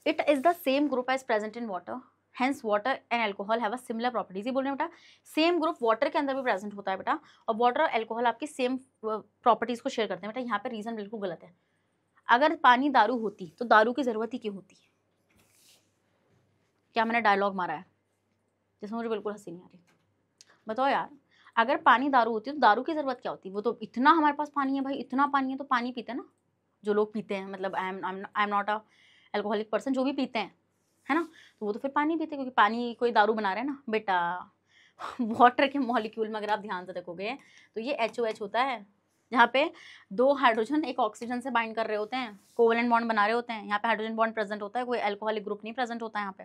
it is the same group as present in water, hence water and alcohol have a similar properties. ये बोल रहे हैं बेटा सेम ग्रुप वाटर के अंदर भी प्रेजेंट होता है बेटा, और वाटर और अल्कोहल आपकी सेम प्रॉपर्टीज को शेयर करते हैं बेटा। यहाँ पे रीजन बिल्कुल गलत है। अगर पानी दारू होती तो दारू की ज़रूरत ही क्यों होती? क्या मैंने डायलॉग मारा है जिसमें मुझे बिल्कुल हंसी नहीं आ रही? बताओ यार, अगर पानी दारू होती तो दारू की ज़रूरत क्या होती? वो तो इतना हमारे पास पानी है भाई, इतना पानी है तो पानी पीते हैं ना जो लोग पीते हैं, मतलब I am not a alcoholic person, जो भी पीते हैं है ना, तो वो तो फिर पानी पीते हैं, क्योंकि पानी कोई दारू बना रहे हैं ना बेटा। वाटर के मॉलिक्यूल में अगर आप ध्यान से देखोगे तो ये HOH होता है, जहाँ पे 2 हाइड्रोजन एक ऑक्सीजन से बाइंड कर रहे होते हैं, कोवेलेंट बॉन्ड बना रहे होते हैं, यहाँ पे हाइड्रोजन बॉन्ड प्रेजेंट होता है, कोई अल्कोहलिक ग्रुप नहीं प्रेजेंट होता है यहाँ पे,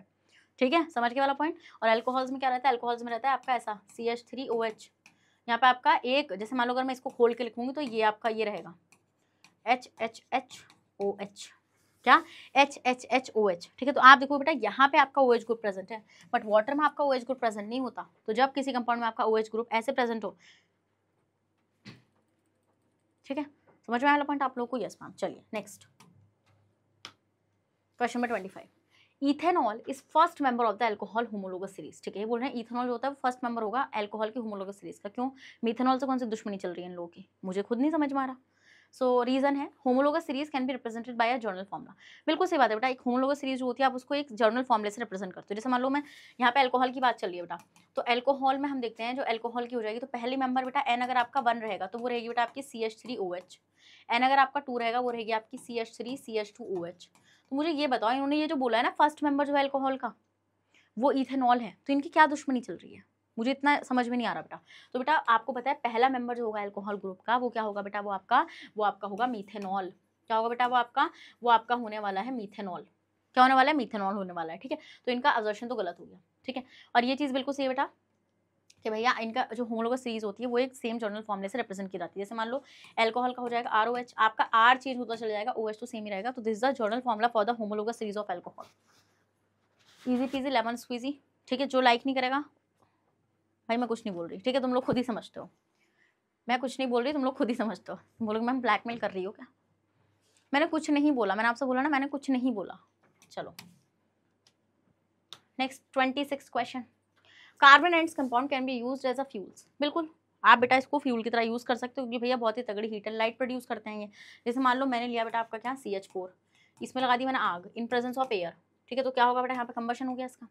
ठीक है। समझ के वाला पॉइंट। और अल्कोहल्स में क्या रहता है? अल्कोहल्स में रहता है आपका ऐसा CH3OH, यहाँ पे आपका एक, जैसे मान लो अगर मैं इसको खोल के लिखूंगी तो ये आपका ये रहेगा HHHOH, क्या HHHOH, ठीक है। तो आप देखो बेटा यहाँ पे आपका OH ग्रुप प्रेजेंट है, बट वाटर में आपका OH ग्रुप प्रेजेंट नहीं होता। तो जब किसी कंपाउंड में आपका OH ग्रुप ऐसे प्रेजेंट हो, ठीक है, समझ में आया पॉइंट आप लोग को? Yes ma'am. चलिए next question number 25, ethanol is first member of the alcohol homologous series. ठीक है, ये बोल रहे हैं इथेनॉल जो होता है वो फर्स्ट मेंबर होगा एल्कोहल की होमोलोगस सीरीज का। क्यों? मिथेनॉल से कौन सी दुश्मनी चल रही है इन लोगों की, मुझे खुद नहीं समझ में आ रहा। सो रीजन है homologous series can be represented by a journal formula. बिल्कुल सही बात है बेटा, एक होमोलोगस सीरीज जो होती है आप उसको एक जर्नल फॉर्मूले से रिप्रेजेंट करते हो। जैसे मान लो मैं यहाँ पे अल्कोहल की बात चल रही है बेटा, तो अल्कोहल में हम देखते हैं जो अल्कोहल की हो जाएगी तो पहली मेंबर बेटा एन अगर आपका 1 रहेगा तो वो रहेगी बेटा आपकी CH3OH। एन अगर आपका 2 रहेगा वो रहेगी आपकी CH3CH2OH। तो मुझे ये बताओ, इन्होंने ये जो बोला है ना फर्स्ट मेंबर जो है अल्कोहल का वो इथेनॉल है, तो इनकी क्या दुश्मनी चल रही है, मुझे इतना समझ में नहीं आ रहा बेटा। तो बेटा आपको पता है पहला मेंबर जो होगा अल्कोहल ग्रुप का वो क्या होगा बेटा, वो आपका होगा मीथेनॉल। क्या होगा बेटा, वो आपका होने वाला है मीथेनॉल। क्या होने वाला है? मीथेनॉल होने वाला है। ठीक है, तो इनका असर्शन तो गलत हो गया। ठीक है, और ये चीज़ बिल्कुल सही है बेटा कि भैया इनका जो होमोलोगस सीरीज होती है वो एक सेम जर्नल फॉर्मूले से रिप्रेजेंट की जाती है। जैसे मान लो अल्कोहल का हो जाएगा ROH, आपका R चेंज होता चला जाएगा, OH तो सेम ही रहेगा। तो this is the general formula for the homologous series of alcohol. Easy peasy lemon squeezy. ठीक है, जो लाइक नहीं करेगा भाई मैं कुछ नहीं बोल रही। ठीक है, तुम लोग खुद ही समझते हो, मैं कुछ नहीं बोल रही, तुम लोग खुद ही समझते हो। तुम बोलोगे मैम ब्लैकमेल कर रही हो क्या? मैंने कुछ नहीं बोला, मैंने आपसे बोला ना मैंने कुछ नहीं बोला। चलो next 26 question. Carbon ends compound can be used as a fuels. बिल्कुल आप बेटा इसको फ्यूल की तरह यूज कर सकते हो क्योंकि भैया बहुत ही तगड़ी हीट एंड लाइट प्रोड्यूस करते हैं ये। जैसे मान लो मैंने लिया बेटा आपका क्या CH4, इसमें लगा दी मैंने आग इन प्रेजेंस ऑफ एयर। ठीक है, तो क्या होगा बेटा यहाँ पे कंबशन हो गया इसका।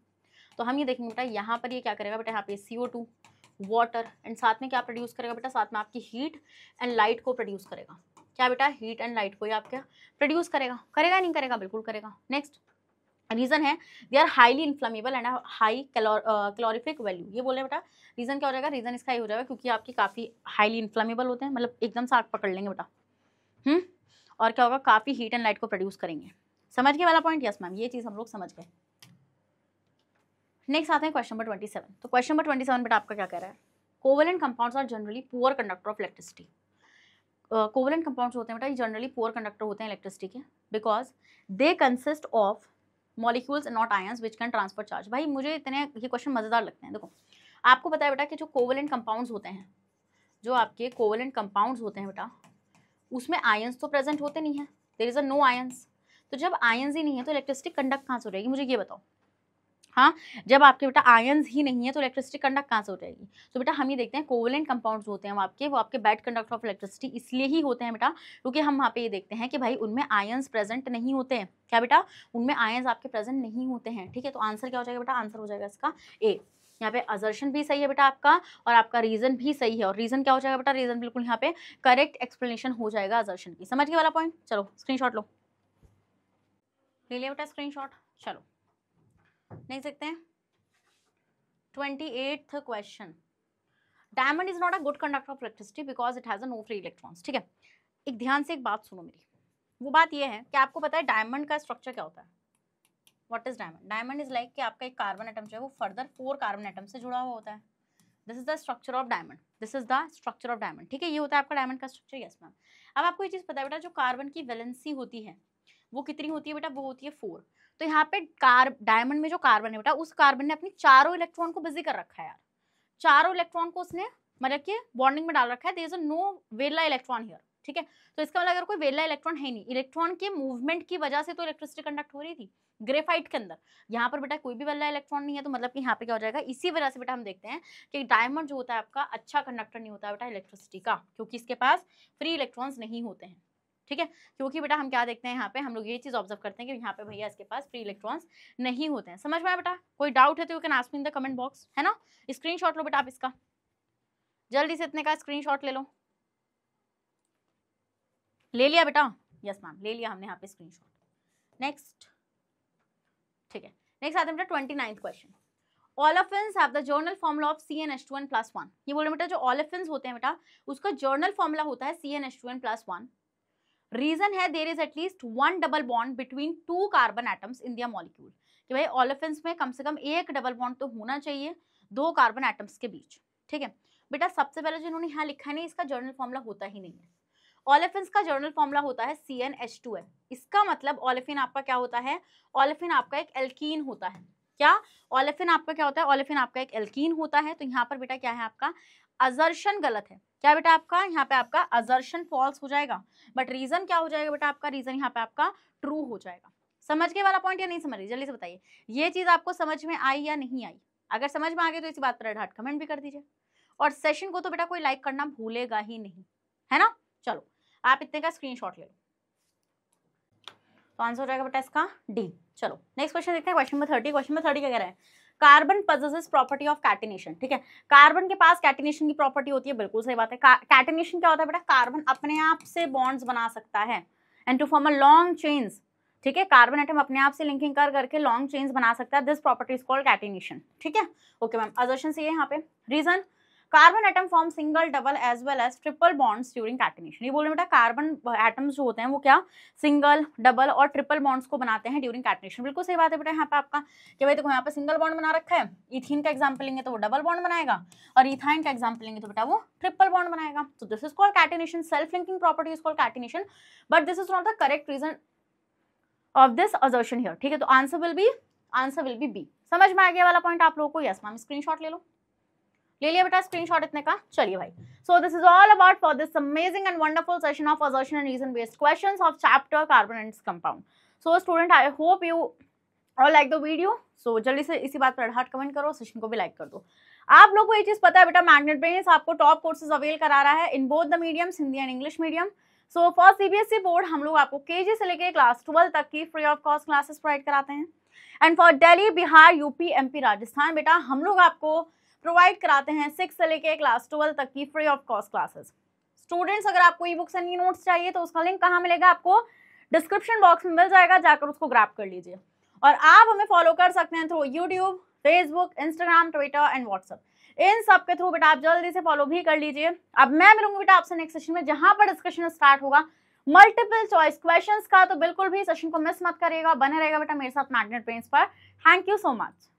तो हम ये देखेंगे बेटा यहाँ पर ये क्या करेगा बेटा, यहाँ पे CO2 वाटर एंड साथ में क्या प्रोड्यूस करेगा बेटा, साथ में आपकी हीट एंड लाइट को प्रोड्यूस करेगा। क्या बेटा, हीट एंड लाइट को ही आप क्या प्रोड्यूस करेगा, करेगा नहीं करेगा, बिल्कुल करेगा। नेक्स्ट रीजन है they are highly inflammable and high calorific value. ये बोले बेटा रीजन क्या हो जाएगा, रीजन इसका ये हो जाएगा क्योंकि आपकी काफ़ी हाईली इन्फ्लेमेबल होते हैं, मतलब एकदम से आग पकड़ लेंगे बेटा। और क्या होगा, काफ़ी हीट एंड लाइट को प्रोड्यूस करेंगे। समझ गए वाला पॉइंट? यस मैम, ये चीज़ हम लोग समझ गए। नेक्स्ट आते हैं क्वेश्चन नंबर 27। तो क्वेश्चन नंबर 27 बेटा आपका क्या कह रहा है, covalent compounds are generally poor conductor of electricity. Covalent compounds होते हैं बेटा ये जनरली पुअर कंडक्टर होते हैं इलेक्ट्रिसिटी के, because they consist of molecules not ions which can transfer charge. भाई मुझे इतने ये क्वेश्चन मजेदार लगते हैं। देखो आपको पता है बेटा कि जो कोवेलेंट कंपाउंड्स होते हैं, जो आपके कोवेलेंट कंपाउंड्स होते हैं बेटा उसमें आयंस तो प्रेजेंट होते नहीं है, there is a no ions. तो जब आयंस ही नहीं है तो इलेक्ट्रिसिटी कंडक्ट कहाँ से हो जाएगी, मुझे ये बताओ। हाँ, जब आपके बेटा आयंस ही नहीं है तो इलेक्ट्रिसिटी कंडक्ट कहाँ से हो जाएगी। तो बेटा हम ये देखते हैं कोवेलेंट कंपाउंड्स होते हैं वो आपके बैड कंडक्टर ऑफ इलेक्ट्रिसिटी इसलिए ही होते हैं बेटा क्योंकि हम वहाँ पे ये देखते हैं कि भाई उनमें आयंस प्रेजेंट नहीं होते हैं। क्या बेटा, उनमें आयंस आपके प्रेजेंट नहीं होते हैं। ठीक है, तो आंसर क्या हो जाएगा बेटा, आंसर हो जाएगा इसका ए। यहाँ पे असर्शन भी सही है बेटा आपका और आपका रीजन भी सही है। और रीजन क्या हो जाएगा बेटा, रीजन बिल्कुल यहाँ पे करेक्ट एक्सप्लेनेशन हो जाएगा असर्शन की। समझ गए वाला पॉइंट? चलो स्क्रीनशॉट लो, ले लिया बेटा स्क्रीनशॉट। चलो नहीं सकते हैं 28th question. Diamond is not a good conductor of electricity because it has a no free electrons. ठीक है, एक ध्यान से एक बात सुनो मेरी। वो बात ये है कि आपको पता है डायमंड का स्ट्रक्चर क्या होता है। What is diamond? Diamond is like कि आपका एक कार्बन एटम जो है वो फर्दर 4 कार्बन एटम से जुड़ा हुआ होता है। This is the structure of diamond, this is the structure of diamond. ठीक है, ये होता है आपका डायमंड का स्ट्रक्चर। Yes ma'am. अब आपको ये चीज पता है बेटा जो कार्बन की वैलेंसी होती है वो कितनी होती है बेटा, वो होती है 4। तो यहाँ पे डायमंड में जो कार्बन है बेटा उस कार्बन ने अपनी चारों इलेक्ट्रॉन को बिजी कर रखा है यार। चारों इलेक्ट्रॉन को उसने मतलब कि बॉन्डिंग में डाल रखा है। देयर इज नो वेला इलेक्ट्रॉन हियर। ठीक है, तो इसका मतलब अगर कोई वेला इलेक्ट्रॉन है नहीं, इलेक्ट्रॉन के मूवमेंट की वजह से तो इलेक्ट्रिसिटी कंडक्ट हो रही थी ग्रेफाइट के अंदर। यहाँ पर बेटा कोई भी वेला इलेक्ट्रॉन नहीं है, तो मतलब कि यहाँ पे क्या हो जाएगा, इसी वजह से बेटा हम देखते हैं कि डायमंड जो होता है आपका अच्छा कंडक्टर नहीं होता बेटा इलेक्ट्रिसिटी का, क्योंकि इसके पास फ्री इलेक्ट्रॉन्स नहीं होते हैं। ठीक है, क्योंकि बेटा हम क्या देखते हैं यहाँ पे, हम लोग ये चीज ऑब्जर्व करते हैं कि यहाँ पे भैया इसके पास फ्री इलेक्ट्रॉन्स नहीं होते हैं। समझ में आया बेटा? कोई डाउट है तो you can ask me in the comment box, है ना। स्क्रीनशॉट लो बेटा आप इसका, जल्दी से इतने का स्क्रीनशॉट ले लो। ले लिया बेटा? यस मैम, ले लिया हमने यहाँ पे स्क्रीनशॉट। नेक्स्ट, ठीक है, नेक्स्ट आते हैं बेटा 29th question. Olefins have the general formula of CnH2n+1। ये बोले बेटा जो ऑलेफिन्स होते हैं बेटा उसका जर्नल फॉर्मूला होता है CnH2n+1। रीजन है there is at least 1 double bond between 2 carbon atoms in their molecule. कि भाई ऑलेफिन्स में कम से कम एक डबल बॉन्ड तो होना चाहिए 2 कार्बन एटम्स के बीच। ठीक है बेटा, सबसे पहले जो इन्होंने यहाँ लिखा है नहीं, इसका जर्नल फॉर्मूला होता ही नहीं है। ऑलेफिन्स का जर्नल फॉर्मूला होता है CnH2n। इसका मतलब ऑलेफिन आपका क्या होता है, ऑलेफिन आपका एक एल्कीन होता है। क्या ऑलेफिन आपका क्या होता है, ऑलेफिन आपका एक एल्कीन होता है। तो यहाँ पर बेटा क्या है आपका असर्शन गलत है। क्या बेटा आपका यहाँ पे आपका असर्शन फॉल्स हो जाएगा, बट रीजन क्या हो जाएगा बेटा आपका, रीजन यहाँ पे आपका ट्रू हो जाएगा। समझ के वाला पॉइंट या नहीं समझ रही, जल्दी से बताइए। ये चीज आपको समझ में आई या नहीं आई? अगर समझ में आ गई तो इसी बात पर रेड हार्ट कमेंट भी कर दीजिए, और सेशन को तो बेटा कोई लाइक करना भूलेगा ही नहीं, है ना। चलो आप इतने का स्क्रीनशॉट ले लो, तो आंसर हो जाएगा बेटा इसका डी। चलो नेक्स्ट क्वेश्चन देखते हैं, क्वेश्चन नंबर 30। क्वेश्चन नंबर 30 क्या कह रहा है? Carbon possesses property of catenation. ठीक है, कार्बन के पास कैटिनेशन की प्रॉपर्टी होती है, बिल्कुल सही बात है। कैटिनेशन क्या होता है बेटा? कार्बन अपने आप से बॉन्ड्स बना सकता है and to form a long chains. ठीक है, कार्बन एटम अपने आप से लिंकिंग कर करके लॉन्ग चेन्स बना सकता है, this property is called catenation. ठीक है, ओके मैम, असर्शन से ये यहाँ पे reason, carbon atom form single double as well as triple bonds during catenation. ये बोल रहे बेटा कार्बन एटम्स जो होते हैं वो क्या सिंगल, डबल और ट्रिपल बॉन्ड्स को बनाते हैं ड्यूरिंग कैटिनेशन। बिल्कुल सही बात है बेटा यहाँ पे आपका, कि भाई देखो यहाँ पे सिंगल बॉन्ड बना रखा है, इथीन का एग्जाम्पल लेंगे तो वो डबल बॉन्ड बनाएगा, और इथाइन का एग्जाम्पल लेंगे तो बेटा वो ट्रिपल बॉन्ड बनाएगा। तो this is called catenation, self linking property is called catenation, but this is not the correct reason of this assertion here. ठीक है, तो आंसर विल बी बी। समझ में आ गया वाला पॉइंट आप लोगों को? यस मैम, स्क्रीनशॉट ले लो, ले लिया बेटा स्क्रीनशॉट इतने का। चलिए भाई, so this is all about for this amazing and wonderful session of assertion and reason based questions of chapter carbon and its compound. So student, I hope you all like the video. So जल्दी से इसी बात पर heart comment करो, session को भी like कर दो। आप लोग को ये चीज पता है बेटा, मैग्नेट ब्रेन्स आपको टॉप कोर्सेज अवेल करा रहा है in both the mediums, Hindi and English medium. So for CBSE board हम लोग आपको केजी से लेके क्लास 12 तक की free of cost classes provide कराते हैं, and for Delhi, Bihar, UP, MP, Rajasthan बेटा हम लोग आपको प्रोवाइड कराते हैं 6 से लेके क्लास 12 तक की free of cost classes. Students, अगर आपको e books and e notes चाहिए तो उसका लिंक कहाँ मिलेगा? आपको डिस्क्रिप्शन बॉक्स में मिल जाएगा, जाकर उसको ग्रैब कर लीजिए। और आप हमें फॉलो कर सकते हैं through YouTube, Facebook, Instagram, Twitter and WhatsApp. इन सब के थ्रू बेटा आप जल्दी से फॉलो भी कर लीजिए। अब मैं मिलूंगी बेटा आपसे नेक्स्ट सेशन में, जहां पर डिस्कशन स्टार्ट होगा मल्टीपल चॉइस क्वेश्चंस का। तो बिल्कुल भी सेशन को मिस मत करिएगा, बने रहेगा बेटा मेरे साथ मैग्नेट ब्रेन्स पर। Thank you so much.